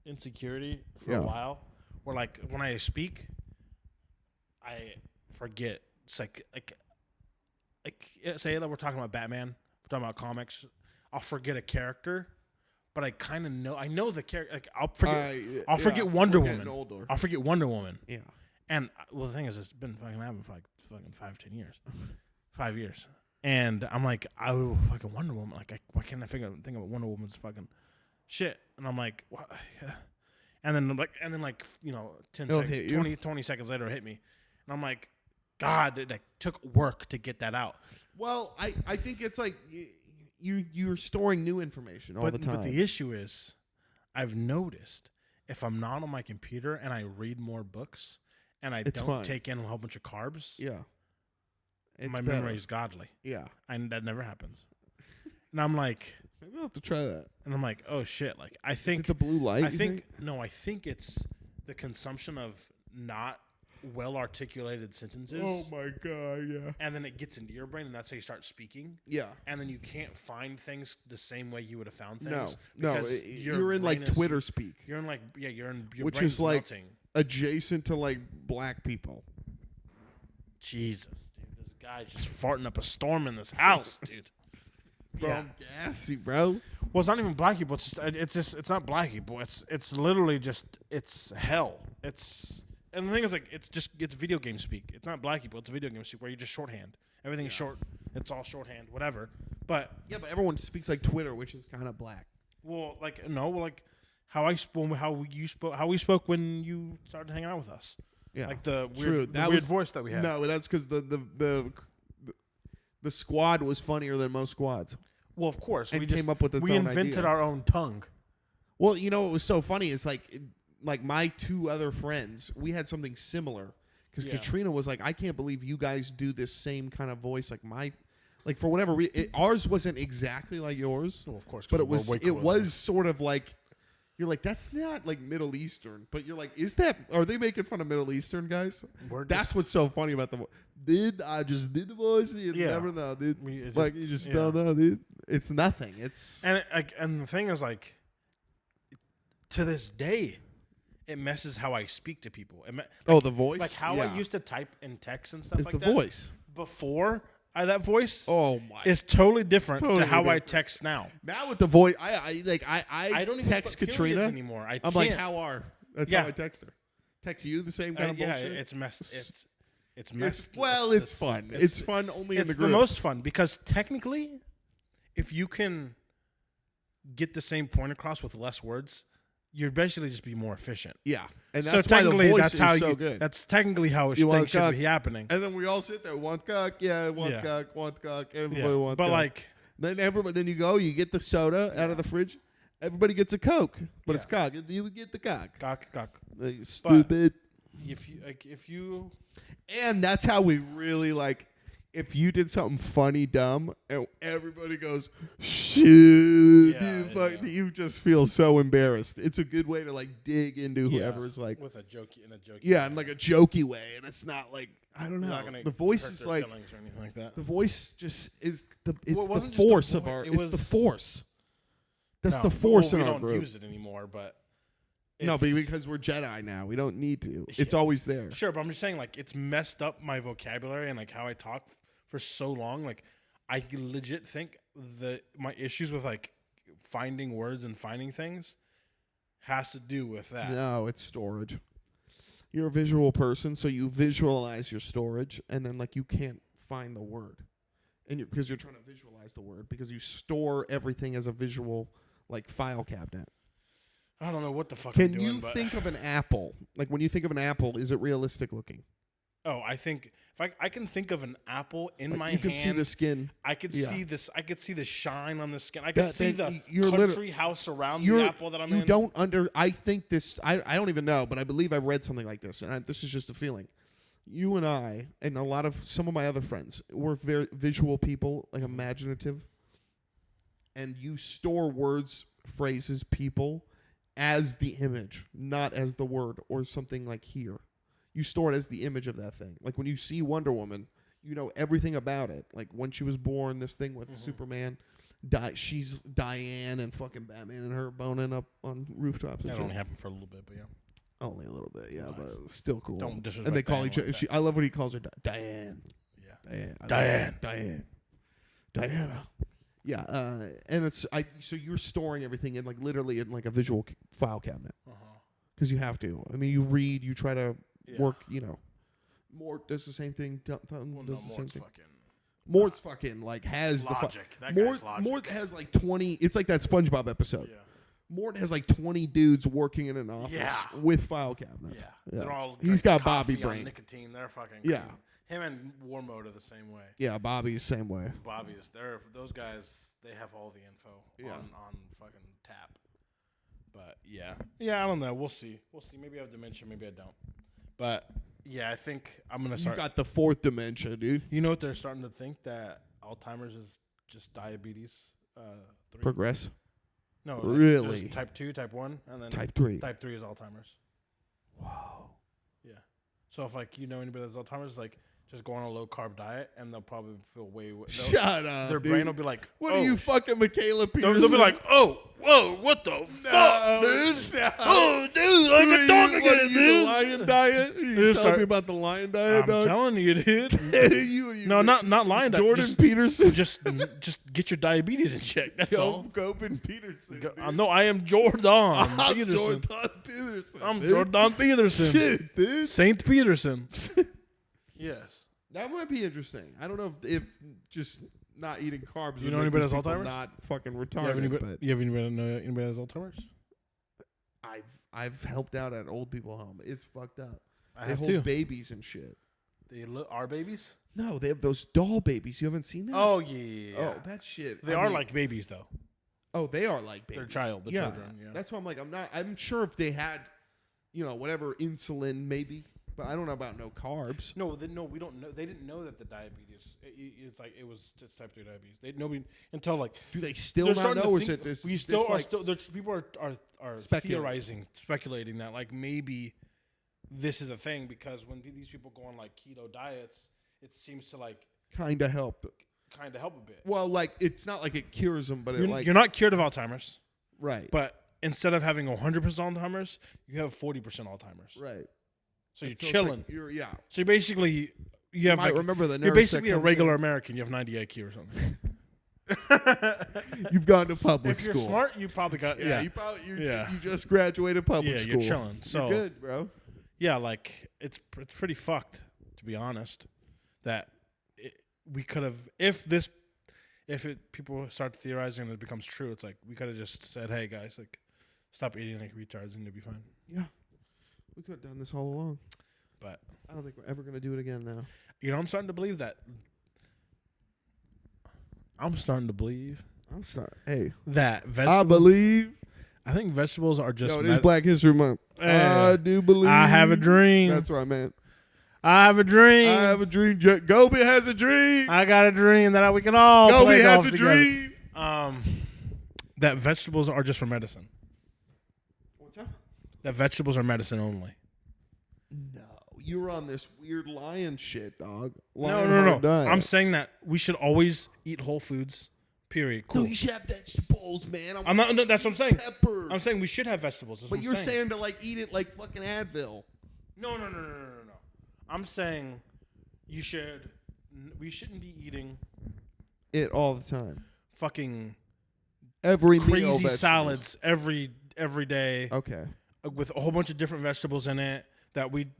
insecurity for a while, where like when I speak, I forget. It's like say that we're talking about Batman, we're talking about comics. I'll forget a character. But I kind of know. I know the character. Like I'll forget Wonder Woman. I'll forget Wonder Woman. Yeah. And the thing is, it's been fucking happening for like fucking 5-10 years, 5 years. And I'm like, oh, fucking Wonder Woman. Like, why can't I think of Wonder Woman's fucking shit? And I'm like, what? And then 10 seconds, 20 seconds later, it hit me, and I'm like, God, it like, took work to get that out. Well, I think it's like. You're storing new information all the time. But the issue is, I've noticed if I'm not on my computer and I read more books and I don't take in a whole bunch of carbs, my memory is godly. Yeah, and that never happens. And I'm like, maybe I'll have to try that. And I'm like, oh shit! Like I think the blue light. I think it's the consumption of not well articulated sentences. Oh my god, yeah. And then it gets into your brain, and that's how you start speaking. Yeah. And then you can't find things the same way you would have found things. No. You're in like Twitter speak. You're in like you're in your which is like melting. Adjacent to like black people. Jesus, dude, this guy's just farting up a storm in this house, dude. Bro, I'm gassy, bro. Well, it's not even black people. It's not black people. It's literally just it's hell. And the thing is, like, it's video game speak. It's not black people. It's video game speak where you just shorthand. Everything is short. It's all shorthand, whatever. But everyone speaks like Twitter, which is kind of black. Well, like how we spoke when you started hanging out with us. Yeah, like the weird voice that we had. No, that's because the squad was funnier than most squads. Well, of course, and we came up with its own idea. We invented our own tongue. Well, what was so funny is like my two other friends, we had something similar Because Katrina was like, I can't believe you guys do this same kind of voice, like for whatever reason. Ours wasn't exactly like yours. Well, of course, but it was sort of like, you're like, that's not like Middle Eastern. But you're like, are they making fun of Middle Eastern guys? That's what's so funny about the voice. I just did the voice? You never know, dude. You just don't know, dude. It's nothing. And the thing is, like, to this day, it messes how I speak to people. The voice? Like how I used to type in text and stuff it's like the that. Voice. Before that voice is totally different to how I text now. Now with the voice, I don't even text Katrina anymore. I'm like, how are? That's how I text her. Text you the same kind of bullshit? It's messed. It's messed. It's fun. It's fun only in the group. It's the most fun because technically, if you can get the same point across with less words, you're basically just be more efficient. Yeah, and that's why the voice is so good. That's technically how things should be happening. And then we all sit there, one cock, one cock, everybody wants. But like, then you go, you get the soda out of the fridge. Everybody gets a Coke, but it's cock. You get the cock. Cock. Stupid. But if you, and that's how we really like. If you did something funny, dumb, and everybody goes, shoot, you just feel so embarrassed. It's a good way to like dig into whoever's like with a jokey in like a jokey way, and it's not like I don't know. The voice is like or anything like that. The voice just is the force of our. It's the force. That's the force in our group. We don't use it anymore, but. But because we're Jedi now, we don't need to. It's always there. Sure, but I'm just saying, like, it's messed up my vocabulary and like how I talk for so long. Like, I legit think my issues with like finding words and finding things has to do with that. No, it's storage. You're a visual person, so you visualize your storage, and then like you can't find the word, and because you're trying to visualize the word because you store everything as a visual like file cabinet. I don't know what the fuck I'm doing. Can you think of an apple? Like when you think of an apple, is it realistic looking? Oh, I think if I can think of an apple in my hand. You can see the skin. I could see this. I could see the shine on the skin. I could see the country house around the apple that I'm in. I think this. I don't even know, but I believe I read something like this, and this is just a feeling. You and I, and some of my other friends, we're very visual people, like imaginative, and you store words, phrases, people as the image, not as the word or something like here. You store it as the image of that thing. Like when you see Wonder Woman, you know everything about it. Like when she was born, this thing with Superman, she's Diane and fucking Batman and her boning up on rooftops. That only happened for a little bit, but yeah. Only a little bit, yeah, nice. But still cool. Don't disrespect. And they call each other. I love what he calls her, Diane. Yeah, Diana. Yeah, and it's so you're storing everything in like literally in like a visual file cabinet because you have to. I mean, you read, you try to work. You know, Mort does the same thing. Does the same thing. Mort's fucking like has logic. Mort has like 20. It's like that SpongeBob episode. Yeah. Mort has like 20 dudes working in an office with file cabinets. Yeah. They're all. He's got Bobby brain. Nicotine. They're fucking. Yeah. Crazy. Him and War Mode are the same way. Yeah, Bobby's same way. Those guys. They have all the info on fucking tap. But yeah, I don't know. We'll see. Maybe I have dementia. Maybe I don't. But yeah, I think I'm gonna start. You got the fourth dementia, dude. You know what they're starting to think that Alzheimer's is just diabetes. 3. Progress. No, really. Like type 2, type 1, and then type 3. Type 3 is Alzheimer's. Wow. Yeah. So if like anybody that's Alzheimer's, like just go on a low carb diet, and they'll probably feel Shut up. Their brain will be like, "What are you fucking Michaela Peterson?" They'll be like, whoa, what the fuck, dude? No. Oh, dude, like a dog again, dude. The lion diet? You telling me about the lion diet, dog? I'm telling you, dude. No, not lion diet. Jordan Peterson. Just get your diabetes in check. That's all. Gopin Peterson. No, I am Jordan Peterson. I'm Jordan Peterson. Shit, dude. Saint Peterson. Yes. That might be interesting. I don't know if just not eating carbs. You know anybody has Alzheimer's? Not fucking retarded. You have anybody know anybody has Alzheimer's? I've helped out at old people home. It's fucked up. They hold babies and shit. They are babies? No, they have those doll babies. You haven't seen that? Oh yeah. Oh, that shit. They are like babies though. Oh, they are like babies. They're children. Yeah. That's why I'm like I'm sure if they had, whatever insulin maybe. But I don't know about no carbs. No, we don't know. They didn't know that the diabetes. It's like it was just type 2 diabetes. Nobody until like. Do they still not know? Or is it this? We still this, are like, still. People are theorizing, speculating that like maybe this is a thing because when these people go on like keto diets, it seems to like kind of help. Kind of help a bit. Well, like it's not like it cures them, but you're not cured of Alzheimer's, right? But instead of having 100% Alzheimer's, you have 40% Alzheimer's, right? So you're chilling. Like So basically, you have might like, remember the you're basically a regular American. You have 90 IQ or something. You've gone to public school. If you're smart, you probably got you just graduated public school. Yeah, you're chilling. So you're good, bro. Yeah, like it's pretty fucked, to be honest. That we could have people start theorizing and it becomes true. It's like we could have just said, "Hey guys, like stop eating like retards and you'll be fine." Yeah, we could have done this all along. But I don't think we're ever gonna do it again now. You know, I'm starting to believe that. Hey, that I believe. I think vegetables are just. No, it is Black History Month. I do believe. I have a dream. That's what I meant. I have a dream. I have a dream. Gobi has a dream. I got a dream that we can all Gobi play golf has a together. dream. That vegetables are just for medicine. What's up? That vegetables are medicine only. No, you're on this weird lion shit, dog. No. I'm saying that we should always eat whole foods. Period. Cool. No, you should have vegetables, man. I'm not. No, that's what I'm saying. Pepper. I'm saying we should have vegetables. But you're saying to like eat it like fucking Advil. No. I'm saying we shouldn't be eating it all the time. Fucking every crazy salads every day. Okay. With a whole bunch of different vegetables in it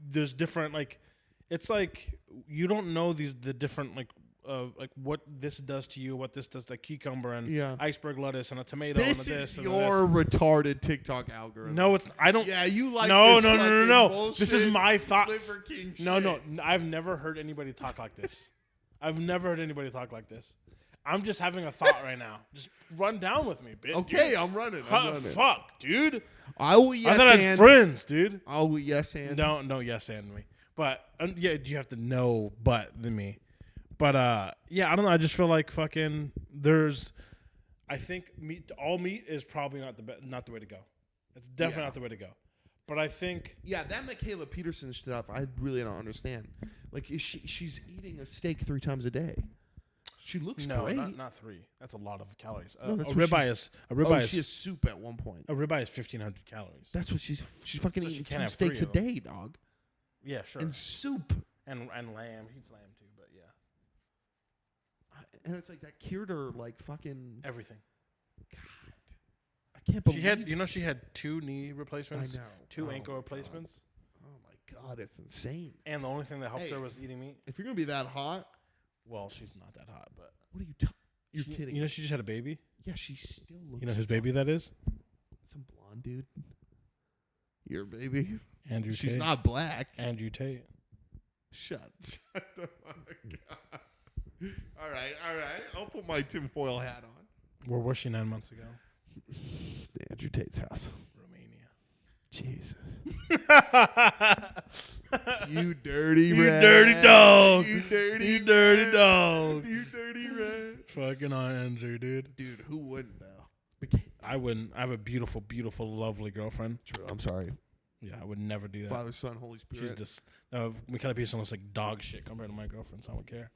there's different like it's like you don't know the different like what this does to you, what this does to cucumber and iceberg lettuce and a tomato and this a this is and your retarded TikTok algorithm. No, it's I don't. Yeah, you like no. Bullshit, this is my thoughts. Liver King no, shit. I've never heard anybody talk like this. I'm just having a thought right now. Just run down with me, bitch. Okay, dude. I'm running. Fuck, dude. I will yes and. I thought I had friends, dude. I will yes and. Don't yes and me. But you have to know than me. But I don't know. I just feel like fucking I think all meat is probably not the way to go. It's definitely not the way to go. But I think that Michaela Peterson stuff I really don't understand. Like she's eating a steak 3 times a day. She looks great. No, not 3. That's a lot of calories. No, a ribeye she has soup at one point. A ribeye is 1,500 calories. That's what she's fucking eating 2 steaks a day, dog. Yeah, sure. And soup and lamb. He eats lamb too, but yeah. And it's like that cured her like fucking everything. God, I can't believe she had 2 knee replacements. I know. 2 ankle replacements. Oh my God, it's insane. And the only thing that helped her was eating meat. If you're gonna be that hot, well, she's not that hot, but what are you? You're kidding? You know, she just had a baby. Yeah, she still looks. You know whose baby that is? Some blonde dude. Your baby. Andrew. She's Tate. not black. Andrew Tate. Shut the fuck up. All right. I'll put my tinfoil hat on. Where was she 9 months ago? Andrew Tate's house. Romania. Jesus. You dirty rat. Dirty dog. You dirty You dirty dog. You dirty rat. Fucking on Andrew, dude. Dude, who wouldn't though? I wouldn't. I have a beautiful, beautiful, lovely girlfriend. True. I'm sorry. Yeah, I would never do that. Father, Son, Holy Spirit. She's just Michaela Peterson looks like dog shit compared to my girlfriend, so I don't care.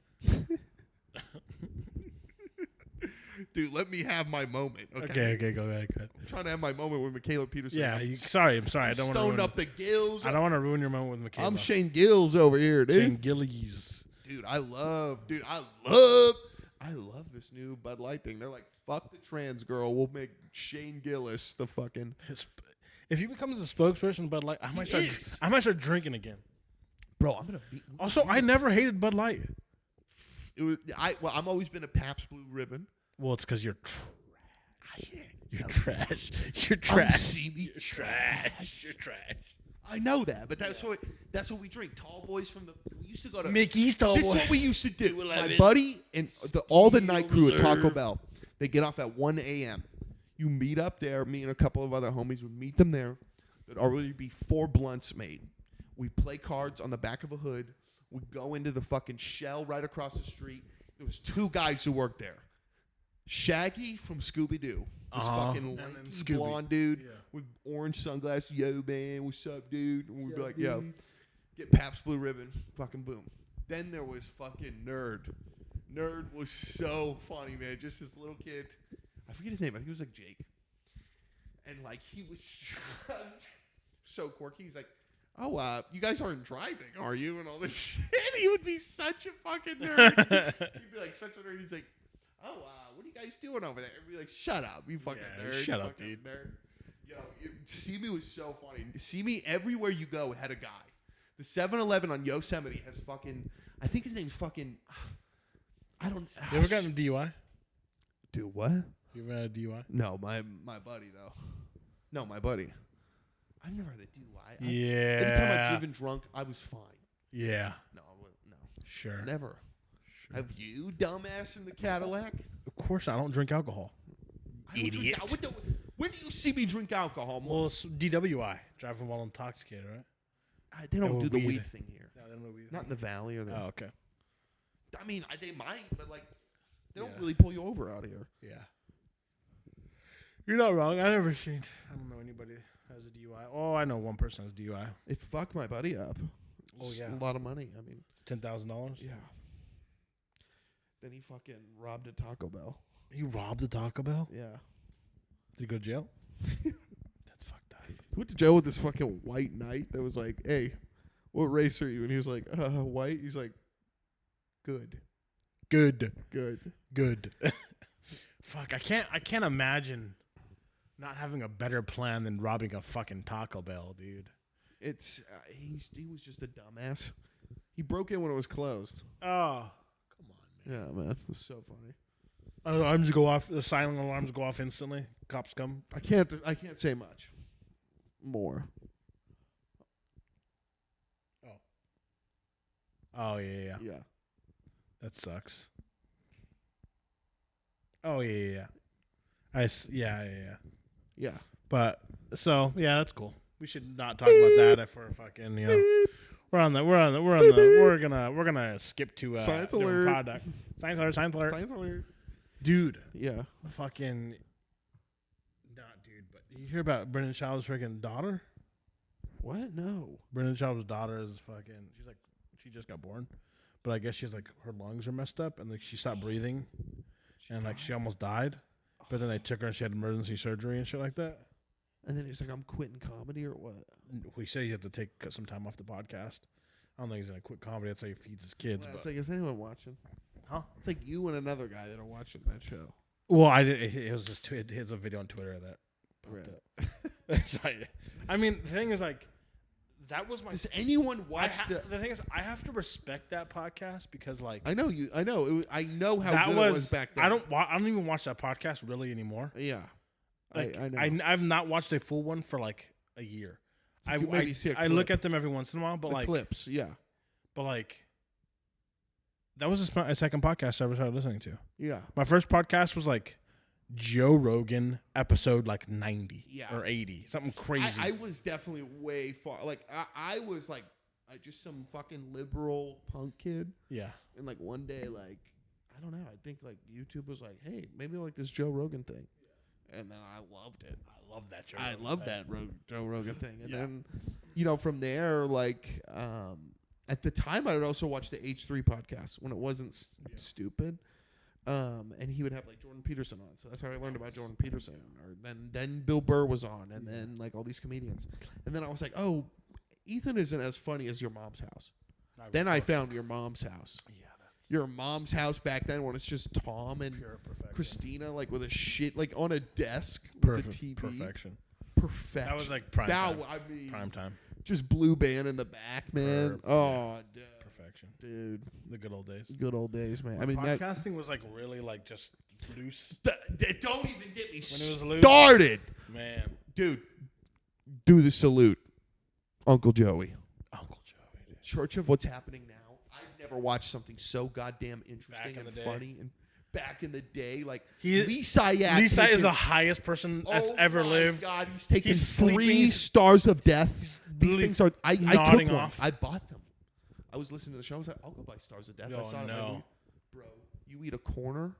Dude, let me have my moment. Okay, go ahead. I'm trying to have my moment with Michaela Peterson. Yeah, I'm sorry. I don't want to stoned up the gills. I don't want to ruin your moment with Michaela. I'm Shane Gills over here, dude. Shane Gillies. Dude, I love this new Bud Light thing. They're like, fuck the trans girl. We'll make Shane Gillis the fucking. If he becomes the spokesperson of Bud Light, I might start drinking again. Bro, I'm gonna be. Also, I never hated Bud Light. I'm always been a Pabst Blue Ribbon. Well, it's because you're trash. You're trash. You're trash. You're trash. I know that, but that's what we drink. Tall boys from we used to go to Mickey's Tall Boy. This is what we used to do. My buddy and all the night crew at Taco Bell, they get off at 1 a.m. You meet up there. Me and a couple of other homies would meet them there. There'd already be 4 blunts made. We play cards on the back of a hood. We go into the fucking Shell right across the street. There was 2 guys who worked there. Shaggy from Scooby-Doo. This fucking lanky blonde dude with orange sunglasses. Yo, man, what's up, dude? And we'd be like, yo, get Pabst Blue Ribbon. Fucking boom. Then there was fucking Nerd. Nerd was so funny, man. Just this little kid. I forget his name. I think it was like Jake. And like he was just so quirky. He's like, oh, you guys aren't driving, are you? And all this shit. He would be such a fucking nerd. He'd be like such a nerd. He's like, oh, what are you guys doing over there? I'd be like, shut up, you fucking nerd. Shut up, dude. Nerd. Yo, See Me was so funny. See Me, everywhere you go, had a guy. The 7-Eleven on Yosemite has fucking, I think his name's fucking, I don't. You ever gotten a DUI? Dude, what? You ever had a DUI? No, my buddy though. No, my buddy. I've never had a DUI. Yeah. Every time I've driven drunk, I was fine. Yeah. No. Sure. Never. Sure. Have you, dumbass, in the Cadillac? Of course, I don't drink alcohol. Idiot. When do you see me drink alcohol? Well, it's DWI, driving while intoxicated, right? They don't do the weed thing here. No, they don't do weed. Not in the valley or the. Oh, okay. I mean, they might, but like, they don't really pull you over out here. Yeah. You're not wrong. I don't know anybody that has a DUI. Oh, I know one person has a DUI. It fucked my buddy up. Oh, yeah. A lot of money. I mean, $10,000? Yeah. Then he fucking robbed a Taco Bell. He robbed a Taco Bell? Yeah. Did he go to jail? That's fucked up. He went to jail with this fucking white knight that was like, hey, what race are you? And he was like, white. He's like, good. Fuck, I can't imagine not having a better plan than robbing a fucking Taco Bell, dude. It's he was just a dumbass. He broke in when it was closed. Oh, come on, man. Yeah, man, it was so funny. Alarms go off. The silent alarms go off instantly. Cops come. I can't say much more. Oh yeah. Yeah. That sucks. Oh yeah. Yeah. But so yeah, that's cool. We should not talk about that if we're fucking, you know. We're gonna skip to science alert. Product. Science alert. Dude. Yeah. Fucking not dude, but you hear about Brendan Schaub's freaking daughter? What? No. Brendan Schaub's daughter is fucking she just got born. But I guess she's like her lungs are messed up and like she stopped breathing. And like she almost died. But then they took her and she had emergency surgery and shit like that. And then he's like, I'm quitting comedy or what? We said he had to take some time off the podcast. I don't think he's going to quit comedy. That's how he feeds his kids. Well, but it's like, is anyone watching? Huh? It's like you and another guy that are watching that show. Well, I did. It was just it's a video on Twitter that popped up. So, I mean, the thing is, like, that was my. Does anyone watch the thing is, I have to respect that podcast because, like, I know you. I know. I know how that good it was back then. I don't even watch that podcast really anymore. Yeah. Like, I know. I've not watched a full one for like a year. I look at them every once in a while, but like clips, yeah. But like, that was a second podcast I ever started listening to. Yeah. My first podcast was like Joe Rogan episode like 90 or 80, something crazy. I was definitely way far. Like I was like just some fucking liberal punk kid. Yeah. And like one day, like I don't know, I think like YouTube was like, hey, maybe like this Joe Rogan thing. And then I loved it. I love that Joe. I love that Joe Rogan thing. And then, you know, from there, like, at the time, I would also watch the H3 podcast when it wasn't stupid. And he would have like Jordan Peterson on. So that's how I learned about Jordan Peterson. Or then Bill Burr was on, and then like all these comedians. And then I was like, oh, Ethan isn't as funny as Your Mom's House. Then I found Your Mom's House. Yeah. Your Mom's House back then when it's just Tom and Christina like with a shit like on a desk with the TV. Perfection. That was like prime time. I mean, prime time. Just blue band in the back, man. Perfection. Dude. The good old days. Good old days, man. I mean, podcasting was like really like just loose. Don't even get me when it was loose. Started. Man. Dude, do the salute. Uncle Joey. Dude. Church of What's Happening Now. I've never watched something so goddamn interesting and funny. And back in the day, like Lee Syatt. Lee Syatt is the highest person that's ever lived. God, he's taken 3 stars of death. these things are. I took one. off. I bought them. I was listening to the show. I was like, I'll go buy Stars of Death. I saw it. No. Bro, you eat a corner.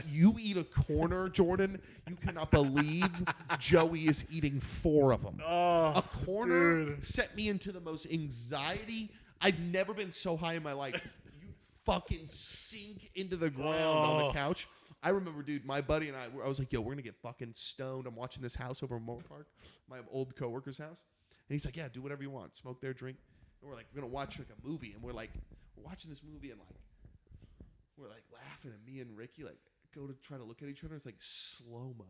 You eat a corner, Jordan. You cannot believe Joey is eating 4 of them. Oh, a corner dude. set me into the most anxiety. I've never been so high in my life. You fucking sink into the ground on the couch. I remember, dude, my buddy and I was like, yo, we're going to get fucking stoned. I'm watching this house over in Moore Park, my old coworker's house. And he's like, yeah, do whatever you want. Smoke there, drink. And we're like, we're going to watch like a movie. And we're watching this movie and like, we're like laughing, and me and Ricky like go to try to look at each other. It's like slow-mo.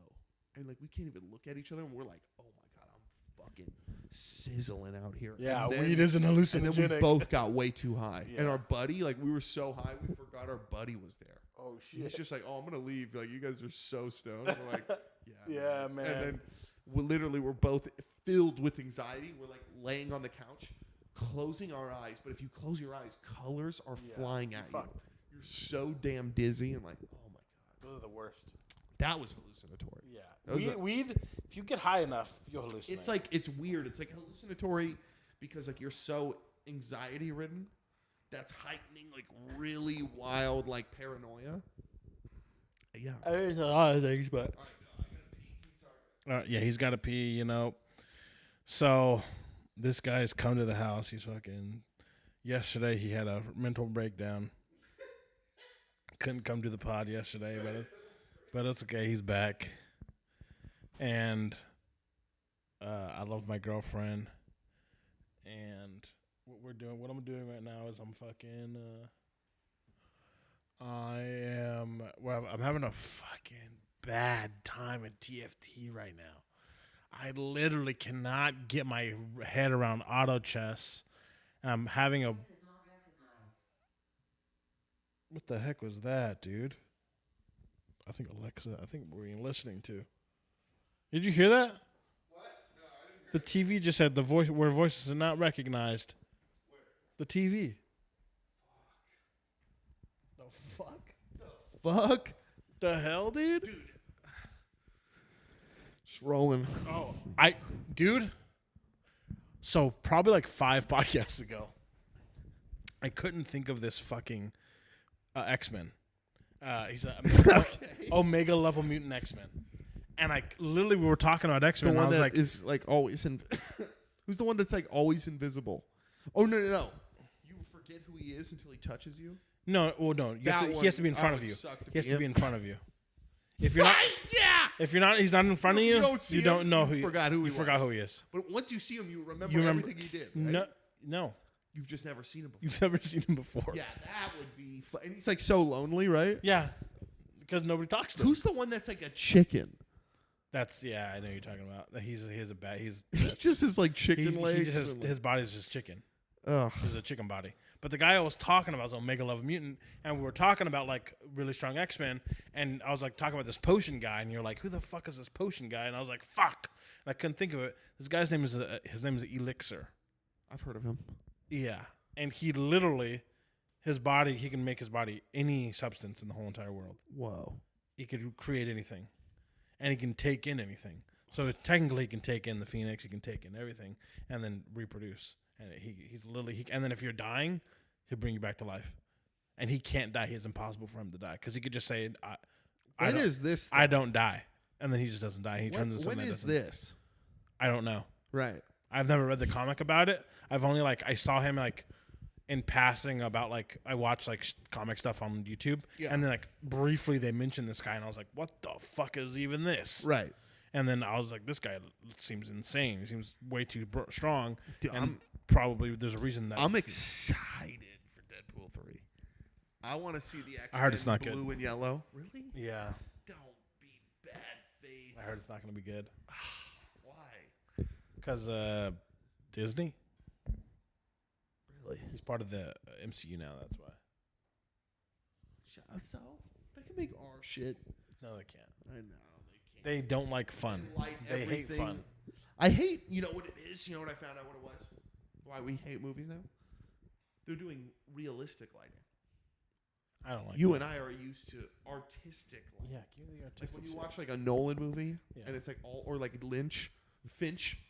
And like we can't even look at each other, and we're like, oh my God, I'm fucking sizzling out here. Yeah, and then, weed is an hallucinogenic. And then we both got way too high. Yeah. And our buddy, like we were so high, we forgot our buddy was there. Oh, shit. He's just like, oh, I'm going to leave. Like, you guys are so stoned. And we're like, yeah. Yeah, man. And then we're both filled with anxiety. We're like laying on the couch, closing our eyes. But if you close your eyes, colors are flying at you. Fucked. You're so damn dizzy and like, oh my God. Those are the worst. That was hallucinatory. Yeah. Weed, if you get high enough, you'll hallucinate. It's like, it's weird. It's like hallucinatory because like you're so anxiety ridden. That's heightening like really wild like paranoia. Yeah. There's a lot of things, but. Yeah, he's got to pee, you know. So this guy's come to the house. He's fucking. Yesterday he had a mental breakdown. Couldn't come to the pod yesterday, but it's okay. He's back, and I love my girlfriend. And what I'm doing right now is I'm fucking. I'm having a fucking bad time in TFT right now. I literally cannot get my head around auto chess. I'm having a. What the heck was that, dude? I think Alexa. I think we're listening to. Did you hear that? What? No, I didn't hear The TV just said the voice where voices are not recognized. Where? The TV. Fuck. Fuck? The hell, dude? Dude. Just rolling. Oh, dude. So probably like 5 podcasts ago, I couldn't think of this fucking X-Men. He's Omega level mutant X-Men, and we were talking about X-Men. The one and I was that like, is like always who's the one that's like always invisible? Oh no. You forget who he is until he touches you. no. He has to be in front of you. He has to be in front of you. If you're not, he's not in front of you. You don't know who. You forgot who he is. But once you see him, you remember everything he did. Right? No. You've just never seen him before. You've never seen him before. Yeah, that would be fun. And he's like so lonely, right? Yeah, because nobody talks to him. Who's the one that's like a chicken? I know who you're talking about. He has a bad. He just has like chicken legs. His body's just chicken. Ugh. He's a chicken body. But the guy I was talking about is Omega Level Mutant, and we were talking about like really strong X-Men, and I was like talking about this potion guy, and you're like, who the fuck is this potion guy? And I was like, fuck, and I couldn't think of it. This guy's name is Elixir. I've heard of him. Yeah, and he literally, he can make his body any substance in the whole entire world. Whoa. He could create anything, and he can take in anything. So technically, he can take in the Phoenix, he can take in everything, and then reproduce. And he's literally, and then if you're dying, he'll bring you back to life. And he can't die. It's impossible for him to die because he could just say, "When is this? I don't die," and then he just doesn't die. He turns into something. When is this? I don't know. Right. I've never read the comic about it. I've only I saw him in passing about I watched comic stuff on YouTube, and then briefly they mentioned this guy, and I was like, "What the fuck is even this?" Right. And then I was like, "This guy seems insane. He seems way too strong." Dude, and probably there's a reason that I'm excited for Deadpool 3. I want to see the X-Men I heard it's not blue good. and yellow. Really? Yeah. Don't be bad faith. I heard it's not going to be good. Why? Because Disney. Really? He's part of the MCU now. That's why. So they can make our shit. No, they can't. I know they can't. They don't like fun. They hate fun. I hate. You know what it is? You know what I found out what it was? Why we hate movies now? They're doing realistic lighting. I don't like you that. and I are used to artistic lighting. Yeah, give me the artistic Like when you shit. watch a Nolan movie Yeah. and it's all or Finch,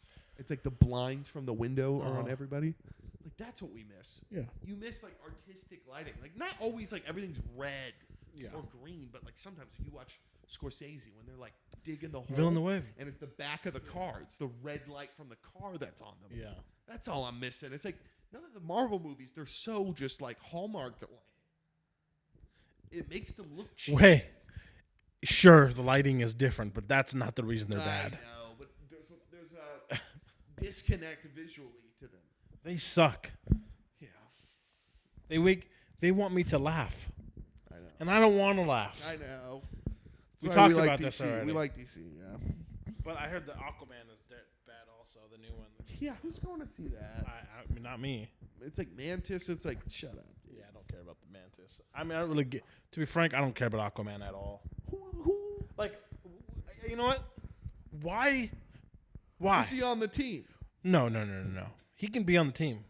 It's like the blinds from the window are on everybody. Like that's what we miss. Yeah. You miss like artistic lighting. Like not always like everything's red or green, but like sometimes you watch Scorsese when they're like digging the hole. Villeneuve. And it's the back of the car. It's the red light from the car that's on them. Yeah. That's all I'm missing. It's like none of the Marvel movies, they're so just like Hallmark lighting. It makes them look cheap. Wait. Sure, the lighting is different, but that's not the reason they're bad. I know, but there's a disconnect visually to them. They suck. Yeah. They want me to laugh. I know. And I don't want to laugh. I know. We That's talked why about DC. this already. We like DC, yeah. But I heard that Aquaman is bad also, the new one. Yeah, who's going to see that? I mean, not me. It's like Mantis. It's like, shut up. Dude. Yeah, I don't care about the Mantis. I mean, I don't really get. To be frank, I don't care about Aquaman at all. Who? Like, you know what? Why? Is he on the team? No. He can be on the team.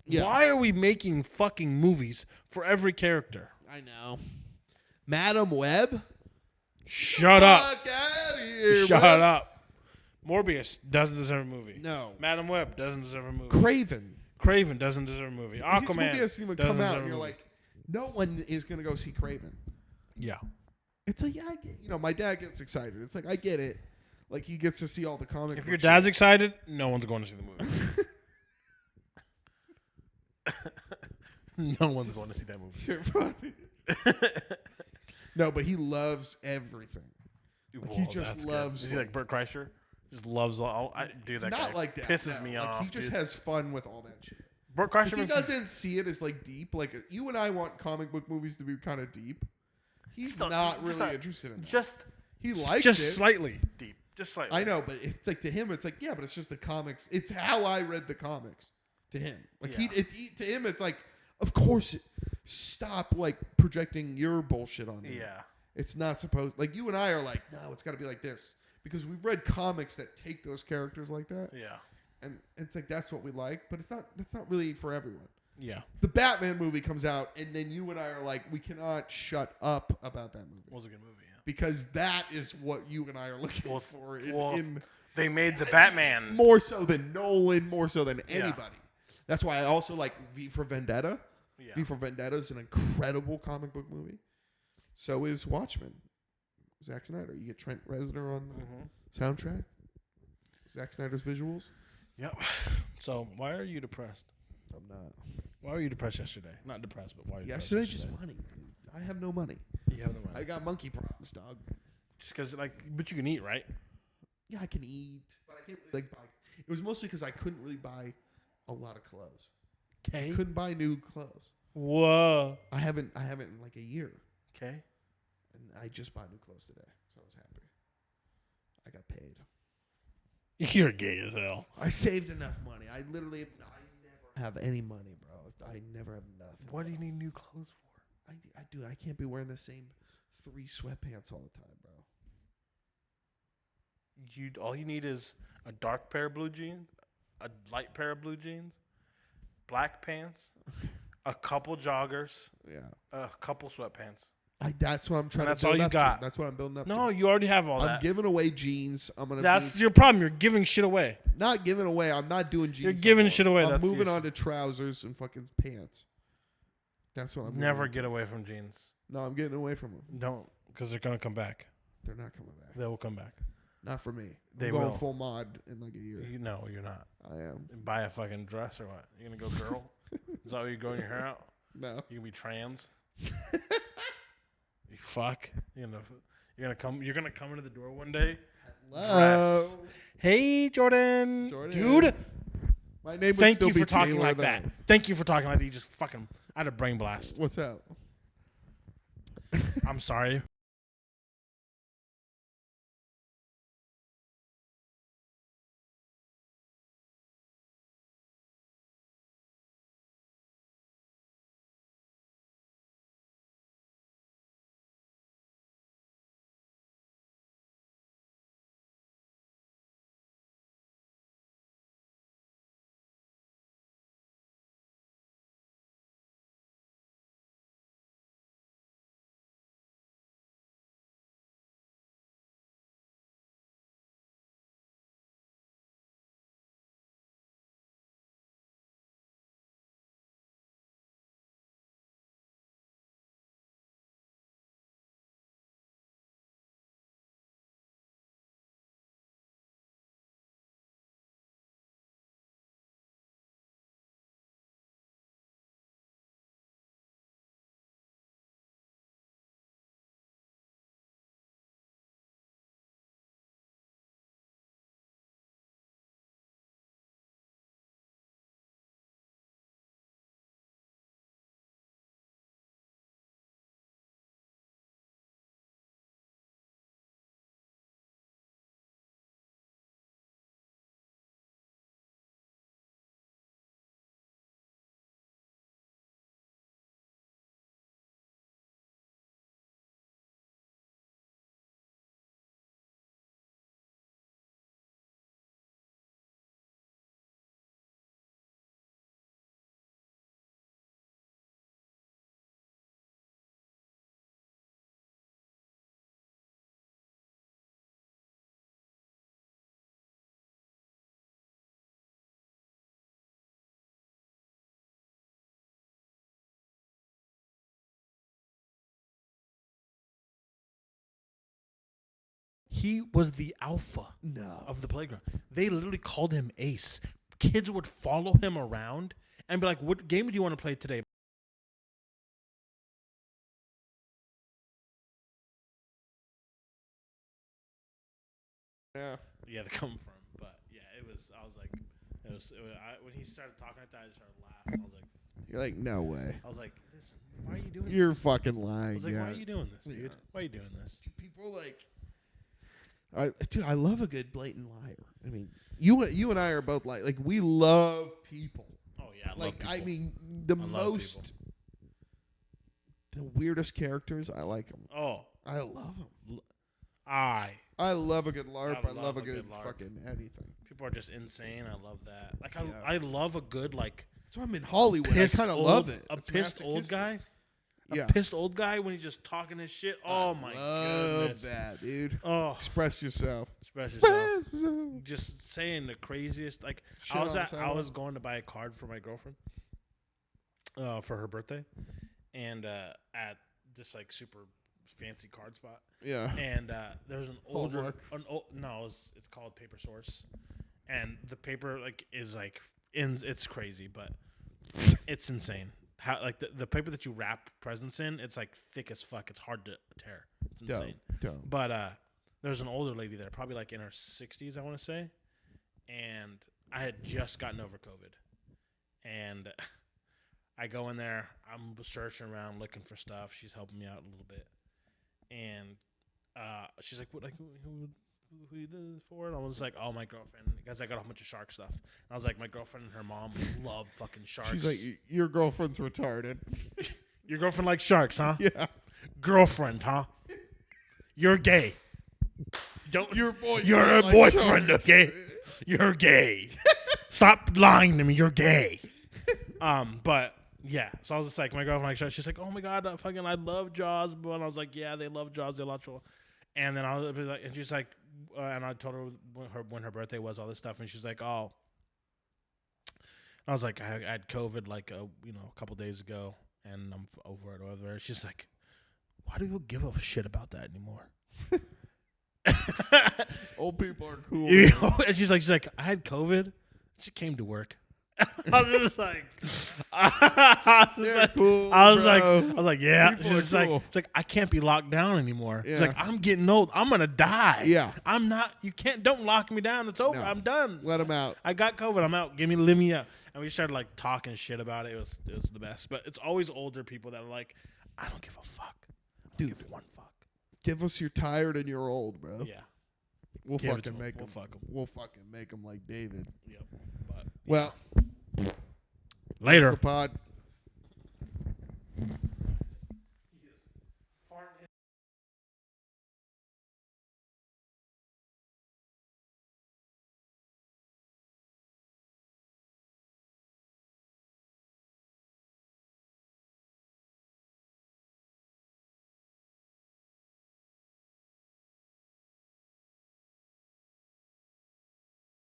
Yeah. Why are we making fucking movies for every character? I know. Madam Web? Shut up. Fuck out of here, Shut Web. up. Morbius doesn't deserve a movie. No. Madam Web doesn't deserve a movie. Craven doesn't deserve a movie. His Aquaman movie hasn't even doesn't come out, deserve and a you're movie. like, no one is going to go see Craven. Yeah. It's like, yeah, I get, my dad gets excited. It's like, I get it. Like, he gets to see all the comic If book your shit. dad's excited, no one's going to see the movie. No one's going to see that movie. You're funny. No, but he loves everything. Like, he just loves. Is he like Bert Kreischer? Just loves all. Dude, that not guy like that. pisses no. me like, off. He just dude. has fun with all that shit. Bert Kreischer. He doesn't see it as like deep. Like you and I want comic book movies to be kind of deep. He's not really interested in that. He likes just it. Slightly deep. Just slightly. I know, but it's like to him, it's like, yeah, but it's just the comics. It's how I read the comics to him. Like Yeah. to him, it's like, of course, stop like projecting your bullshit on me. Yeah. It's not supposed. Like you and I are like, no, it's got to be like this because we've read comics that take those characters like that. Yeah. And it's like that's what we like, but it's not. That's not really for everyone. Yeah. The Batman movie comes out, and then you and I are like, we cannot shut up about that movie. It was a good movie. Yeah. Because that is what you and I are looking for. They made the Batman more so than Nolan, more so than anybody. That's why I also like V for Vendetta. Yeah. V for Vendetta is an incredible comic book movie. So is Watchmen. Zack Snyder. You get Trent Reznor on the soundtrack. Zack Snyder's visuals. Yep. So why are you depressed? I'm not. Why were you depressed yesterday? Not depressed, but why? Are you Yesterday, depressed just money. Dude. I have no money. You have no money. I got monkey problems, dog. Just because, but you can eat, right? Yeah, I can eat, but I can't really buy. It was mostly because I couldn't really buy a lot of clothes. Okay. Couldn't buy new clothes. Whoa. I haven't in like a year. Okay. And I just bought new clothes today, so I was happy. I got paid. You're gay as hell. I saved enough money. I never have any money, bro. I never have nothing. What do you need new clothes for? Dude, I can't be wearing the same 3 sweatpants all the time, bro. All you need is a dark pair of blue jeans, a light pair of blue jeans, black pants, a couple joggers, Yeah. a couple sweatpants. That's what I'm trying that's to build all you up got. to. That's what I'm building up to. No, you already have all I'm that. giving away jeans. That's your problem. You're giving shit away. Not giving away. I'm not doing jeans. You're giving shit away. I'm That's moving your on to trousers and fucking pants. That's what I'm Never doing. get away from jeans. No, I'm getting away from them. Don't, because they're gonna come back. They're not coming back. They will come back. Not for me. They I'm going will. full mod in like a year. No, you're not. I am. Buy a fucking dress or what? You gonna go girl? Is that why you're growing your hair out? No. You gonna be trans? You fuck. You're gonna come into the door one day. Hello. Dress. Hey Jordan. Dude. My name would Thank still you be for talking Taylor, like though. that. Thank you for talking like that. You just fucking I had a brain blast. What's up? I'm sorry. He was the alpha No. of the playground. They literally called him Ace. Kids would follow him around and be like, "What game do you want to play today?" Yeah, they come from. But yeah, it was. I was like, when he started talking like that, I just started laughing. I was like, You're like, no way. I was like, this. Why are you doing? You're this? fucking lying. I was like, yeah. why are you doing this, dude? Yeah. Why are you doing this? People dude, I love a good blatant liar. I mean, you and I are both like we love people. Oh yeah, I love people. I mean, the weirdest characters, I like them. Oh, I love them. I love a good LARP. I love a good LARP. fucking anything. People are just insane. I love that. Like I love a good like. So I'm in Hollywood. I kind of love it. A pissed old guy. Yeah. A pissed old guy when he's just talking his shit. Oh my goodness. Love that, dude. Oh, express yourself. Express yourself. Just saying the craziest. Like Shit I was going to buy a card for my girlfriend, for her birthday, and at this like super fancy card spot. Yeah. And there's an older, Hallmark. it's called Paper Source, and the paper like is like it's crazy, but it's insane. How like the paper that you wrap presents in, it's like thick as fuck. It's hard to tear. It's insane. Dope. But there's an older lady there, probably like in her 60s, I want to say, and I had just gotten over COVID, and I go in there. I'm searching around looking for stuff. She's helping me out a little bit, and she's like, "What? Like who you this for?" And I was like, "Oh, my girlfriend," because I got a whole bunch of shark stuff. And I was like, "My girlfriend and her mom love fucking sharks." She's like, "Your girlfriend's retarded." Your girlfriend likes sharks, huh? Yeah. Girlfriend, huh? You're gay. Don't Your boyfriend. You're a boyfriend, okay? You're gay. Stop lying to me. You're gay. But yeah. So I was just like, my girlfriend likes sharks. She's like, "Oh my god, I love Jaws." But I was like, "Yeah, they love Jaws. They love Jaws." And then I was like, and she's like, and I told her when her birthday was, all this stuff, and she's like, "Oh." I was like, I had COVID like a couple days ago, and I'm over it. Over. She's like, "Why do people give a shit about that anymore?" Old people are cool. And she's like, "I had COVID. She came to work." I was just like, I was like, yeah. She's cool. it's like I can't be locked down anymore. Yeah. It's like I'm getting old. I'm gonna die. Yeah. I'm not. You can't. Don't lock me down. It's over. No. I'm done. Let him out. I got COVID. I'm out. Let me out. And we started like talking shit about it. It was the best. But it's always older people that are like, "I don't give a fuck. Dude, give one fuck. Give us you're tired and you're old, bro." Yeah. We'll Give it fucking to make 'em. them. We'll fuck 'em. We'll fucking make them like David. Yep. But Well, later. that's the pod. Farting